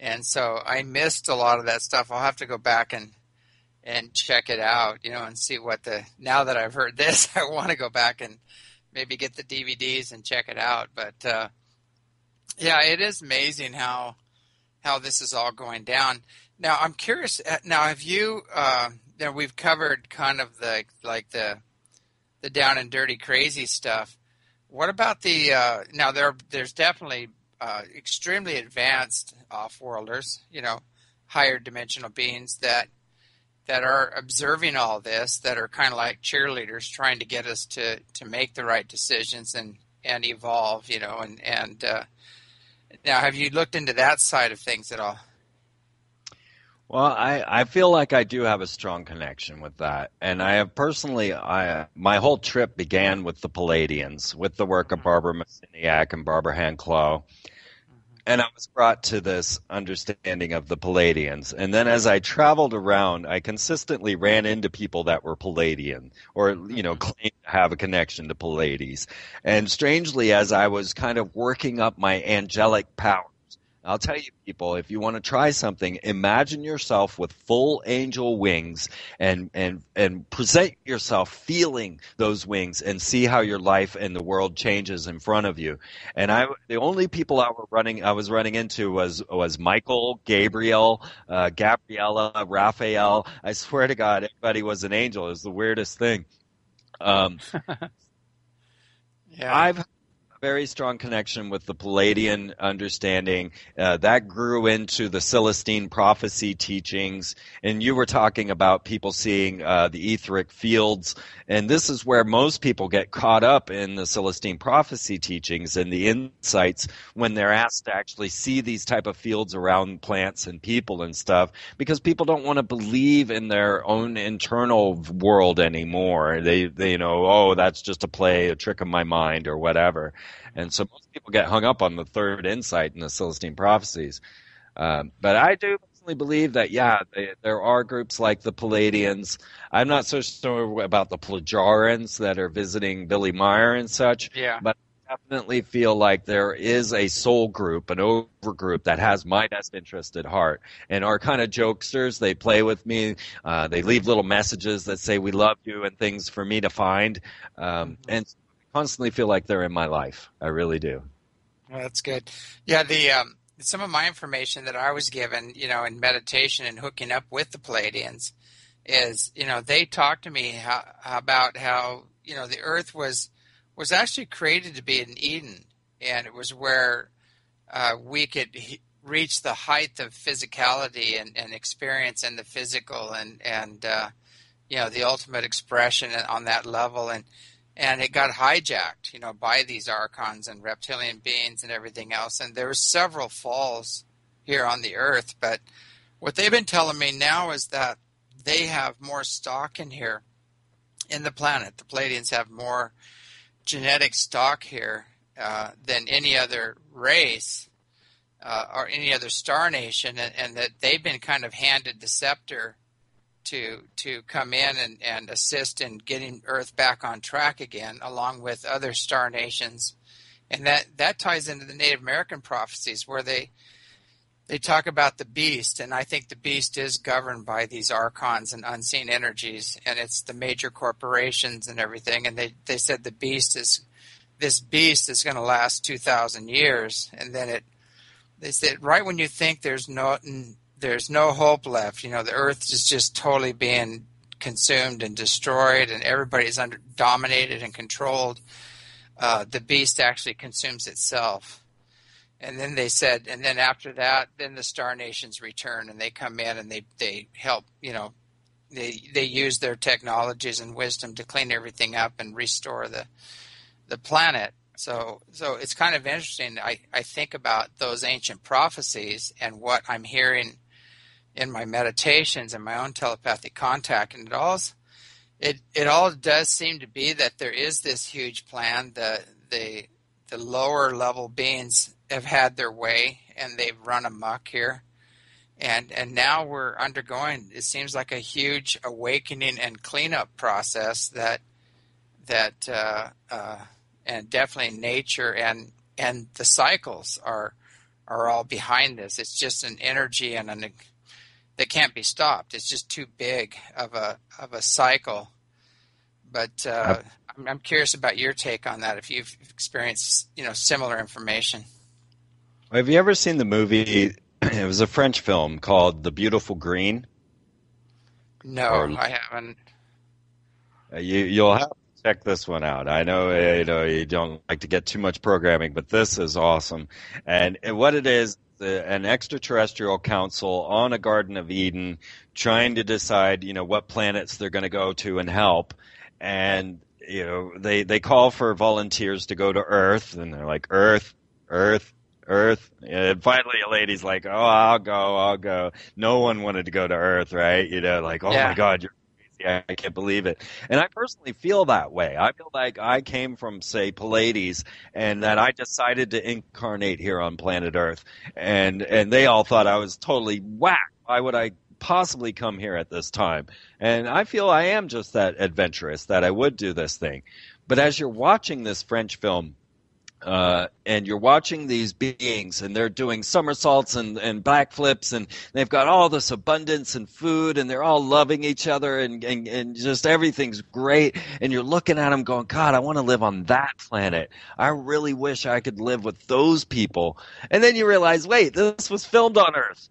C: And so I missed a lot of that stuff. I'll have to go back and check it out, and see now that I've heard this, I want to go back and maybe get the DVDs and check it out. But, yeah, it is amazing how this is all going down. Now, I'm curious, have you, we've covered kind of the down and dirty crazy stuff. What about now there's definitely extremely advanced off-worlders, higher dimensional beings that are observing all this, that are kind of like cheerleaders trying to get us to make the right decisions and evolve, and now have you looked into that side of things at all?
A: Well, I feel like I do have a strong connection with that. And I have personally, my whole trip began with the Palladians, with the work of Barbara Masiniak and Barbara Hanclough. And I was brought to this understanding of the Palladians. And then as I traveled around, I consistently ran into people that were Palladian or, claimed to have a connection to Pallades. And strangely, as I was kind of working up my angelic powers, I'll tell you, people, if you want to try something, imagine yourself with full angel wings and present yourself feeling those wings and see how your life and the world changes in front of you. And the only people I was running into was Michael, Gabriel, Gabriella, Raphael. I swear to God, everybody was an angel. It was the weirdest thing.
C: Yeah.
A: I've very strong connection with the Palladian understanding that grew into the Celestine prophecy teachings. And you were talking about people seeing the etheric fields. And this is where most people get caught up in the Celestine prophecy teachings and the insights when they're asked to actually see these type of fields around plants and people and stuff, because people don't want to believe in their own internal world anymore. They that's just a play, a trick of my mind or whatever. And so most people get hung up on the third insight in the Celestine prophecies. But I do personally believe that, there are groups like the Palladians. I'm not so sure about the Plagiarians that are visiting Billy Meyer and such.
C: Yeah.
A: But I definitely feel like there is a soul group, an overgroup that has my best interest at heart and are kind of jokesters. They play with me. They leave little messages that say, we love you and things for me to find. And constantly feel like they're in my life. I really do.
C: Well, that's good. Yeah, some of my information that I was given, in meditation and hooking up with the Palladians is, they talked to me about how, the Earth was actually created to be an Eden, and it was where we could reach the height of physicality and experience in the physical and the ultimate expression on that level. And it got hijacked, by these archons and reptilian beings and everything else. And there were several falls here on the Earth. But what they've been telling me now is that they have more stock in here in the planet. The Palladians have more genetic stock here than any other race or any other star nation, and that they've been kind of handed the scepter to come in and assist in getting Earth back on track again, along with other star nations. And that ties into the Native American prophecies, where they talk about the beast, and I think the beast is governed by these archons and unseen energies, and it's the major corporations and everything. And they said this beast is going to last 2,000 years, and then they said right when you think there's no hope left, the Earth is just totally being consumed and destroyed, and everybody's dominated and controlled. The beast actually consumes itself. And then they said, and then after that, then the star nations return, and they come in and they help, they use their technologies and wisdom to clean everything up and restore the planet. So it's kind of interesting. I think about those ancient prophecies and what I'm hearing in my meditations and my own telepathic contact, and it all does seem to be that there is this huge plan. The lower level beings have had their way, and they've run amok here, and now we're undergoing, it seems like, a huge awakening and cleanup process that and definitely nature and the cycles are all behind this. It's just an energy that can't be stopped. It's just too big of a cycle. But I'm curious about your take on that, if you've experienced similar information.
A: Have you ever seen the movie? It was a French film called The Beautiful Green.
C: No, I haven't.
A: You'll have to check this one out. I know you don't like to get too much programming, but this is awesome. And what it is, an extraterrestrial council on a Garden of Eden trying to decide, what planets they're going to go to and help. And they call for volunteers to go to Earth, and they're like, Earth. And finally a lady's like, oh, I'll go. No one wanted to go to Earth, right? Like, oh my God, you're crazy. I can't believe it. And I personally feel that way. I feel like I came from, say, Pleiades, and that I decided to incarnate here on planet Earth. And they all thought I was totally whack. Why would I possibly come here at this time? And I feel I am just that adventurous, that I would do this thing. But as you're watching this French film, and you're watching these beings, and they're doing somersaults and backflips, and they've got all this abundance and food, and they're all loving each other, and just everything's great. And you're looking at them going, God, I want to live on that planet. I really wish I could live with those people. And then you realize, wait, this was filmed on Earth.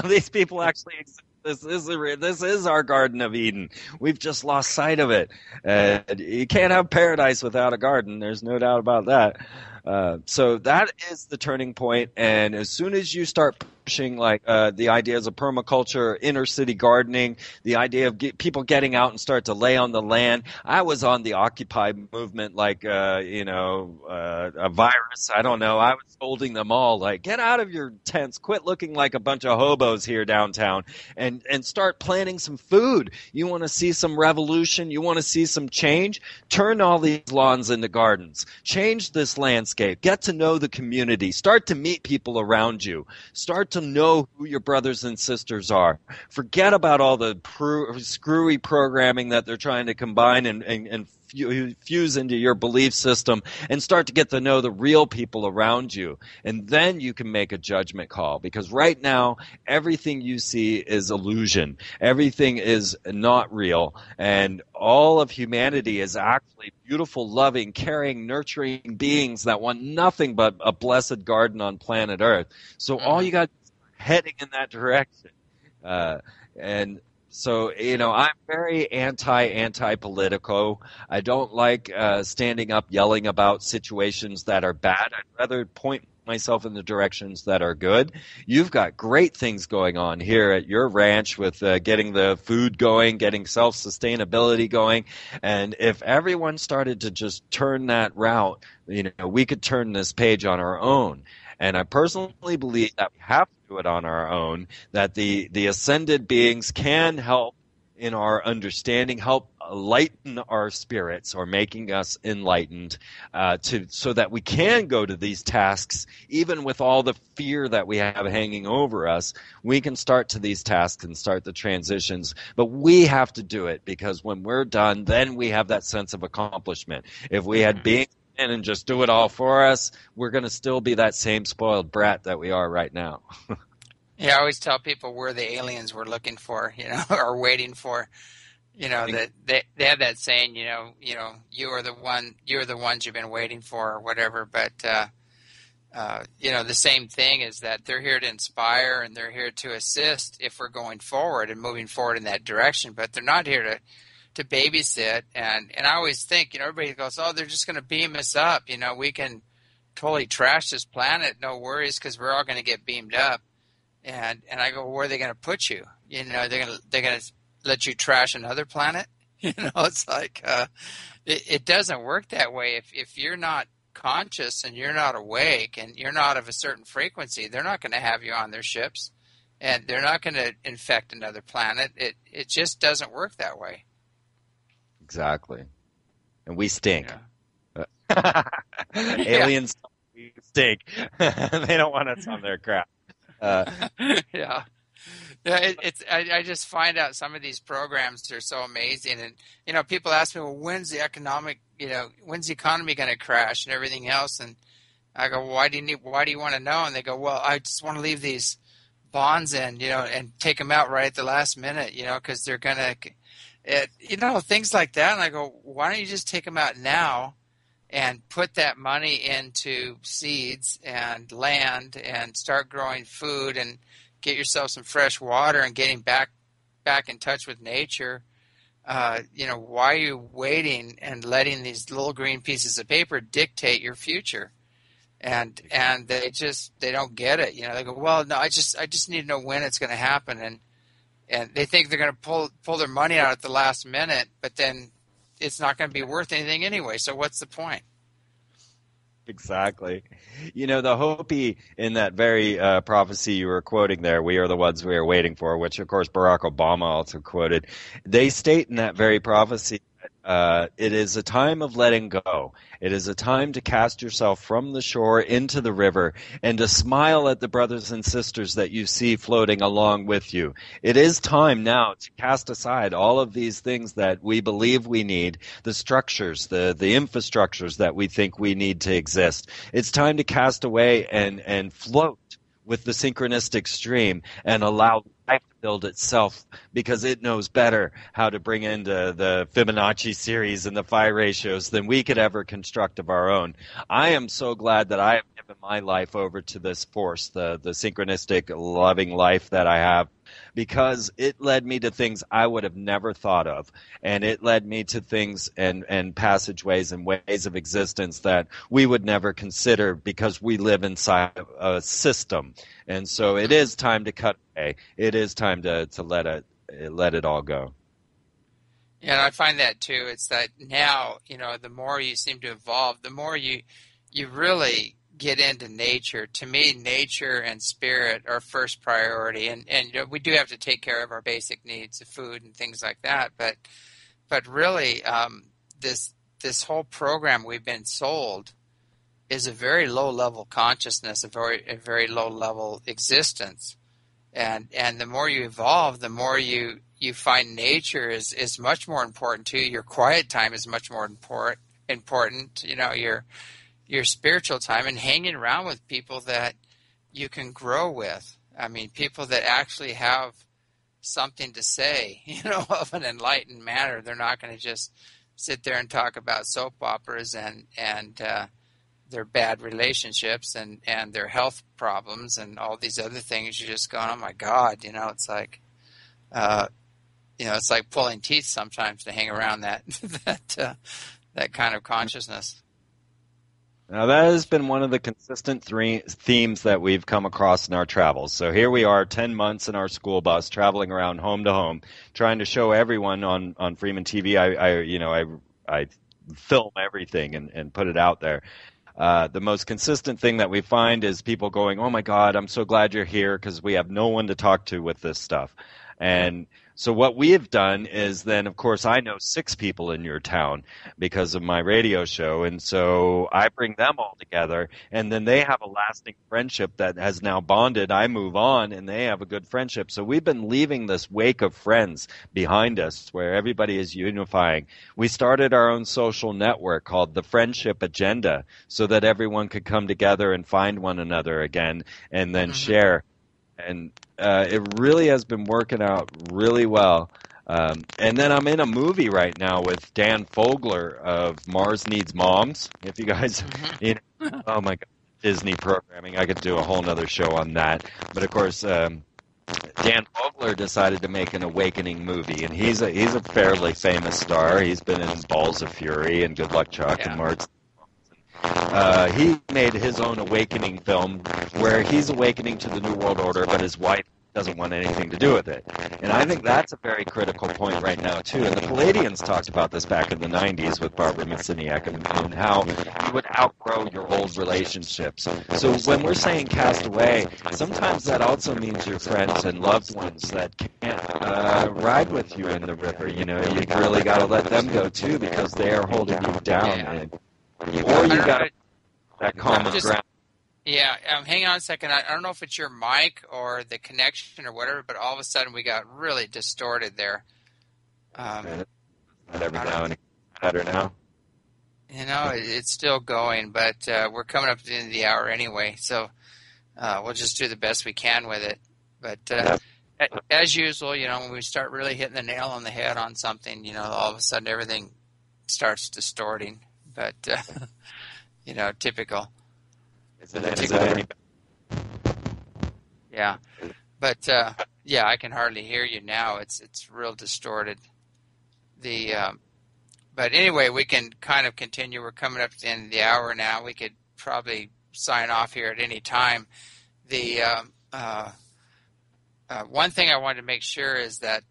A: These people actually exist. This is our Garden of Eden. We've just lost sight of it. You can't have paradise without a garden. There's no doubt about that. So that is the turning point. And as soon as you start pushing the ideas of permaculture, inner city gardening, the idea of people getting out and start to lay on the land. I was on the Occupy movement like a virus. I don't know. I was holding them all like, get out of your tents, quit looking like a bunch of hobos here downtown, and start planting some food. You want to see some revolution? You want to see some change? Turn all these lawns into gardens. Change this landscape. Get to know the community. Start to meet people around you. Start to know who your brothers and sisters are. Forget about all the screwy programming that they're trying to combine and fuse into your belief system, and start to get to know the real people around you. And then you can make a judgment call, because right now everything you see is illusion. Everything is not real, and all of humanity is actually beautiful, loving, caring, nurturing beings that want nothing but a blessed garden on planet Earth. So all you got is heading in that direction. And so, I'm very anti-politico. I don't like standing up yelling about situations that are bad. I'd rather point myself in the directions that are good. You've got great things going on here at your ranch with getting the food going, getting self-sustainability going. And if everyone started to just turn that route, we could turn this page on our own. And I personally believe that we have to do it on our own, that the ascended beings can help in our understanding, help lighten our spirits or making us enlightened so that we can go to these tasks, even with all the fear that we have hanging over us. We can start to these tasks and start the transitions, but we have to do it, because when we're done, then we have that sense of accomplishment. If we had beings in and just do it all for us, we're going to still be that same spoiled brat that we are right now.
C: Yeah, I always tell people we're the aliens we're looking for, or waiting for. That they have that saying, you're the ones you've been waiting for, or whatever. But the same thing is that they're here to inspire and they're here to assist if we're going forward and moving forward in that direction. But they're not here to babysit. And I always think, everybody goes, oh, they're just going to beam us up. We can totally trash this planet, no worries, because we're all going to get beamed up. And I go, where are they going to put you? They're going to let you trash another planet? It's like it doesn't work that way. If you're not conscious and you're not awake and you're not of a certain frequency, they're not going to have you on their ships, and they're not going to infect another planet. It just doesn't work that way.
A: Exactly. And we stink.
C: Yeah.
A: Aliens stink. They don't want us on their crap.
C: Yeah. I just find out some of these programs are so amazing, and people ask me, well, when's the economy going to crash and everything else? And I go, well, why do you want to know? And they go, well, I just want to leave these bonds in, and take them out right at the last minute, because they're going to, things like that. And I go, why don't you just take them out now and put that money into seeds and land and start growing food and get yourself some fresh water and getting back in touch with nature. Why are you waiting and letting these little green pieces of paper dictate your future? And they don't get it. They go, well, no, I just need to know when it's going to happen. And they think they're going to pull their money out at the last minute, but then it's not going to be worth anything anyway. So what's the point?
A: Exactly. The Hopi in that very prophecy you were quoting there, we are the ones we are waiting for, which of course Barack Obama also quoted. They state in that very prophecy that it is a time of letting go. It is a time to cast yourself from the shore into the river and to smile at the brothers and sisters that you see floating along with you. It is time now to cast aside all of these things that we believe we need, the structures, the infrastructures that we think we need to exist. It's time to cast away and float with the synchronistic stream and allow life to build itself, because it knows better how to bring into the Fibonacci series and the phi ratios than we could ever construct of our own. I am so glad that I have given my life over to this force, the synchronistic loving life that I have, because it led me to things I would have never thought of. And it led me to things and passageways and ways of existence that we would never consider, because we live inside a system. And so it is time to cut away. It is time to let it all go.
C: Yeah, and I find that too. It's that now, the more you seem to evolve, the more you really get into nature. To me, nature and spirit are first priority, and we do have to take care of our basic needs of food and things like that. But really, this whole program we've been sold is a very low level consciousness, a very low level existence, and the more you evolve, the more you find nature is much more important to you. Your quiet time is much more important. Your spiritual time, and hanging around with people that you can grow with. I mean, people that actually have something to say, of an enlightened manner. They're not going to just sit there and talk about soap operas and their bad relationships and their health problems and all these other things. You're just going, oh my God, it's like, it's like pulling teeth sometimes to hang around that kind of consciousness.
A: Now, that has been one of the consistent themes that we've come across in our travels. So here we are, 10 months in our school bus, traveling around home to home, trying to show everyone on Freeman TV. I film everything and put it out there. The most consistent thing that we find is people going, oh, my God, I'm so glad you're here, because we have no one to talk to with this stuff. And So what we have done is then, of course, I know 6 people in your town because of my radio show, and so I bring them all together, and then they have a lasting friendship that has now bonded. I move on, and they have a good friendship. So we've been leaving this wake of friends behind us where everybody is unifying. We started our own social network called the Friendship Agenda so that everyone could come together and find one another again and then share. And it really has been working out really well. And then I'm in a movie right now with Dan Fogler of Mars Needs Moms. If you guys, oh my God, Disney programming, I could do a whole nother show on that. But of course, Dan Fogler decided to make an Awakening movie, and he's a fairly famous star. He's been in Balls of Fury and Good Luck Chuck and Mars. He made his own awakening film where he's awakening to the New World Order, but his wife doesn't want anything to do with it. And I think that's a very critical point right now, too. And the Palladians talked about this back in the 90s with Barbara Miciniak and how you would outgrow your old relationships. So when we're saying cast away, sometimes that also means your friends and loved ones that can't ride with you in the river. You really got to let them go, too, because they are holding you down. Or you got that common ground.
C: Yeah, hang on a second. I don't know if it's your mic or the connection or whatever, but all of a sudden we got really distorted there.
A: Every now and better now.
C: It's still going, but we're coming up to the end of the hour anyway, so we'll just do the best we can with it. But as usual, when we start really hitting the nail on the head on something, all of a sudden everything starts distorting. But, typical. Yeah. But, I can hardly hear you now. It's real distorted. But anyway, we can kind of continue. We're coming up to the end of the hour now. We could probably sign off here at any time. One thing I wanted to make sure is that,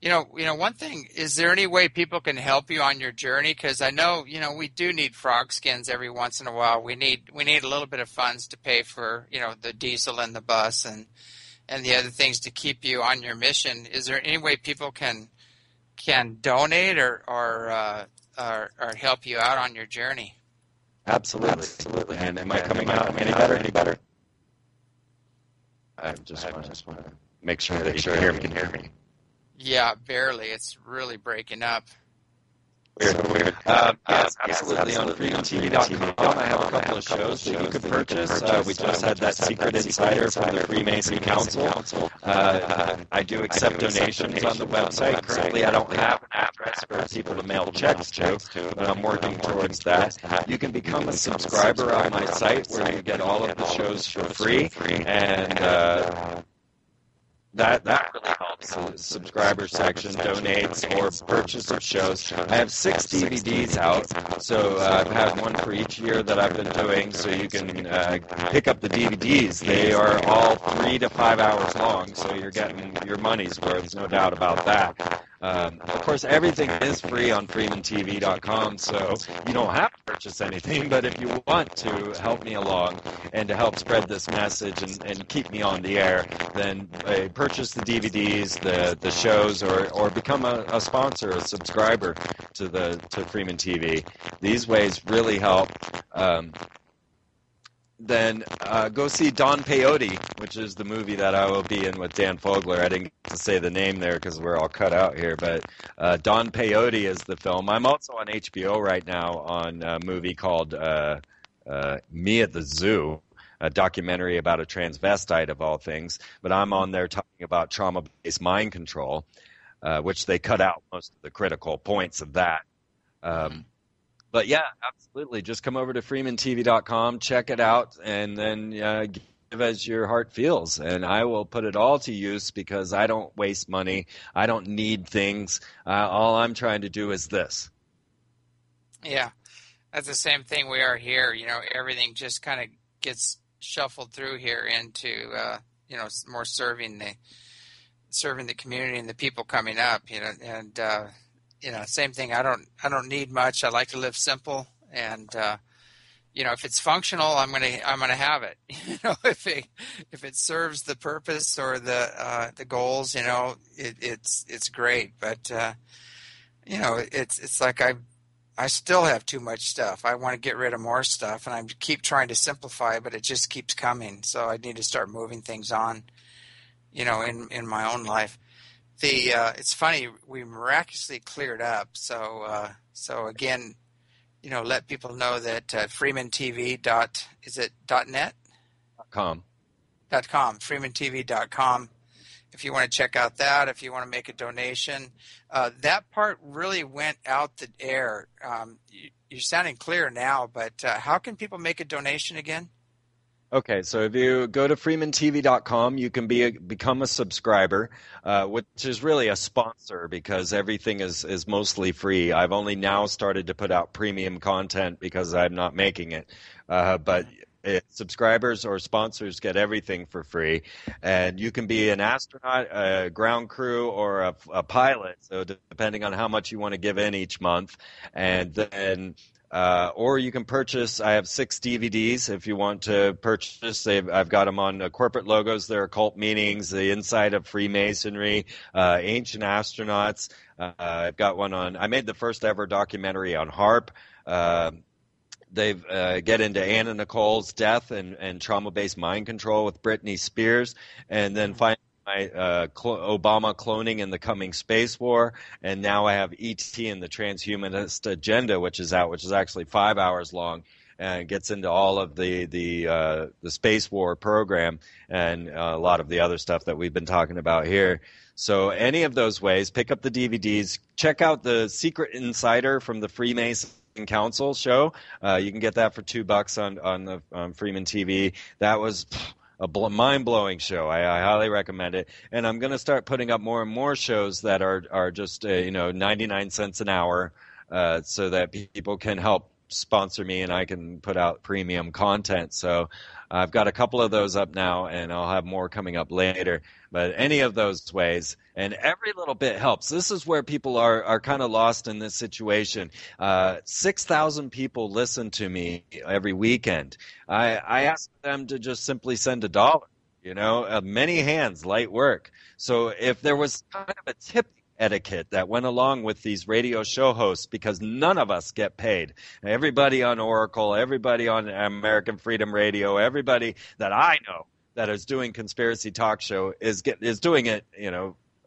C: one thing, is there any way people can help you on your journey? Because I know, we do need frog skins every once in a while. We need a little bit of funds to pay for, the diesel and the bus and the other things to keep you on your mission. Is there any way people can donate or help you out on your journey?
A: Absolutely. And am I coming out any better? I just want to make sure that you can hear me.
C: Yeah, barely. It's really breaking up.
A: Weird. Yes, absolutely. On freedomtv.com, I have a couple of shows that you could purchase. We just had that Secret Insider from the Freemason Council. I do accept donations on the website. Currently, I don't have an address for people to mail checks to, but I'm working towards that. You can become a subscriber on my site where you get all of the shows for free, and that really helps. The subscriber section donates or purchase of shows. I have 6 DVDs out, so I've had one for each year that I've been doing, so you can pick up the DVDs. They are all 3 to 5 hours long, so you're getting your money's worth, no doubt about that. Of course, everything is free on freemantv.com, so you don't have to purchase anything, but if you want to help me along and to help spread this message and keep me on the air, then purchase the DVDs, the shows, or become a sponsor, a subscriber to Freeman TV. These ways really help. Then go see Don Peyote, which is the movie that I will be in with Dan Fogler. I didn't get to say the name there because we're all cut out here, but Don Peyote is the film. I'm also on HBO right now on a movie called Me at the Zoo, a documentary about a transvestite of all things, but I'm on there talking about trauma-based mind control, which they cut out most of the critical points of that. But yeah, absolutely. Just come over to freemantv.com, check it out, and then give as your heart feels. And I will put it all to use because I don't waste money. I don't need things. All I'm trying to do is this.
C: Yeah, that's the same thing we are here. Everything just kind of gets shuffled through here into, more serving the community and the people coming up, and same thing. I don't need much. I like to live simple, and if it's functional, I'm gonna have it. If it serves the purpose or the goals, it's great. But it's like I still have too much stuff. I want to get rid of more stuff, and I keep trying to simplify, but it just keeps coming. So I need to start moving things on, in my own life. It's funny, we miraculously cleared up. So again, let people know that FreemanTV is it .net?
A: .com.
C: .com, FreemanTV.com. If you want to check out that, if you want to make a donation, that part really went out the air. You're sounding clear now, but how can people make a donation again?
A: Okay, so if you go to freemantv.com, you can become a subscriber, which is really a sponsor because everything is mostly free. I've only now started to put out premium content because I'm not making it. But subscribers or sponsors get everything for free. And you can be an astronaut, a ground crew, or a pilot, so depending on how much you want to give in each month. And then or you can purchase. I have 6 DVDs if you want to purchase. I've got them on corporate logos, their occult meanings, the inside of Freemasonry, ancient astronauts. I've got one on. I made the first ever documentary on HARP. They get into Anna Nicole's death and trauma-based mind control with Britney Spears, and then finally my Obama cloning and the coming space war, and now I have ET and the transhumanist agenda, which is actually 5 hours long, and gets into all of the space war program and a lot of the other stuff that we've been talking about here. So any of those ways, pick up the DVDs, check out the Secret Insider from the Freemason Council show. You can get that for $2 on Freeman TV. That was a mind-blowing show. I highly recommend it. And I'm going to start putting up more and more shows that are just 99 cents an hour, so that people can help sponsor me and I can put out premium content. So I've got a couple of those up now, and I'll have more coming up later. But any of those ways, and every little bit helps. This is where people are kind of lost in this situation. 6,000 people listen to me every weekend. I ask them to just simply send $1. Many hands, light work. So if there was kind of a tip etiquette that went along with these radio show hosts, because none of us get paid. Everybody on Oracle, everybody on American Freedom Radio, everybody that I know that is doing conspiracy talk show is doing it,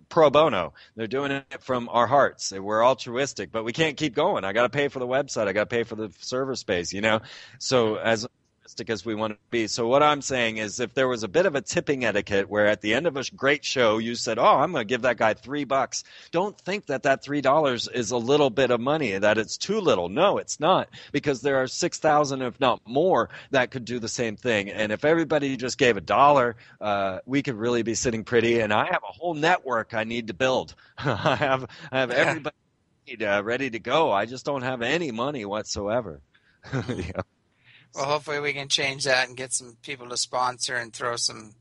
A: pro bono. They're doing it from our hearts. We're altruistic, but we can't keep going. I got to pay for the website. I got to pay for the server space, So as as we want to be. So what I'm saying is, if there was a bit of a tipping etiquette where at the end of a great show you said, oh, I'm going to give that guy $3, don't think that $3 is a little bit of money, that it's too little. No, it's not, because there are 6,000, if not more, that could do the same thing. And if everybody just gave $1, we could really be sitting pretty. And I have a whole network I need to build. I have everybody ready to go. I just don't have any money whatsoever. Yeah.
C: Well, hopefully we can change that and get some people to sponsor and throw some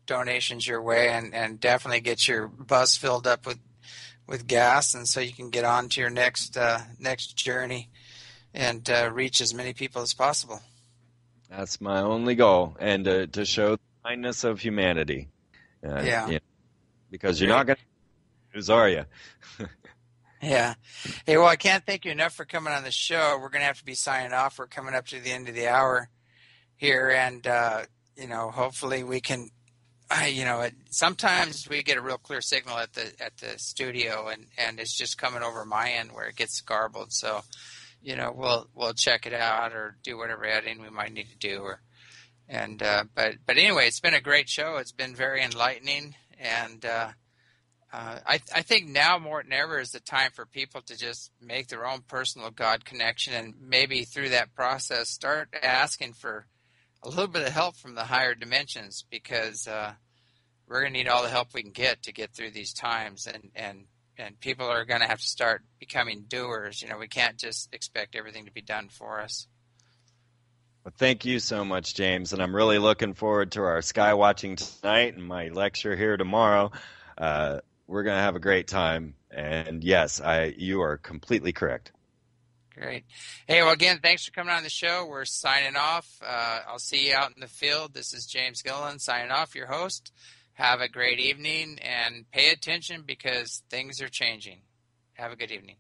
C: donations your way, and definitely get your bus filled up with gas, and so you can get on to your next journey and reach as many people as possible.
A: That's my only goal, and to show the kindness of humanity. Because you're not going to lose, are you?
C: Yeah. Hey, well, I can't thank you enough for coming on the show. We're going to have to be signing off. We're coming up to the end of the hour here, and hopefully we can. Sometimes we get a real clear signal at the studio, and it's just coming over my end where it gets garbled. So, we'll check it out or do whatever editing we might need to do. But anyway, it's been a great show. It's been very enlightening, and I think now more than ever is the time for people to just make their own personal God connection, and maybe through that process start asking for a little bit of help from the higher dimensions, because we're going to need all the help we can get to get through these times, and people are going to have to start becoming doers. We can't just expect everything to be done for us.
A: Well, thank you so much, James, and I'm really looking forward to our sky watching tonight and my lecture here tomorrow. We're going to have a great time, and yes, you are completely correct.
C: Great. Hey, well, again, thanks for coming on the show. We're signing off. I'll see you out in the field. This is James Gilliland signing off, your host. Have a great evening and pay attention because things are changing. Have a good evening.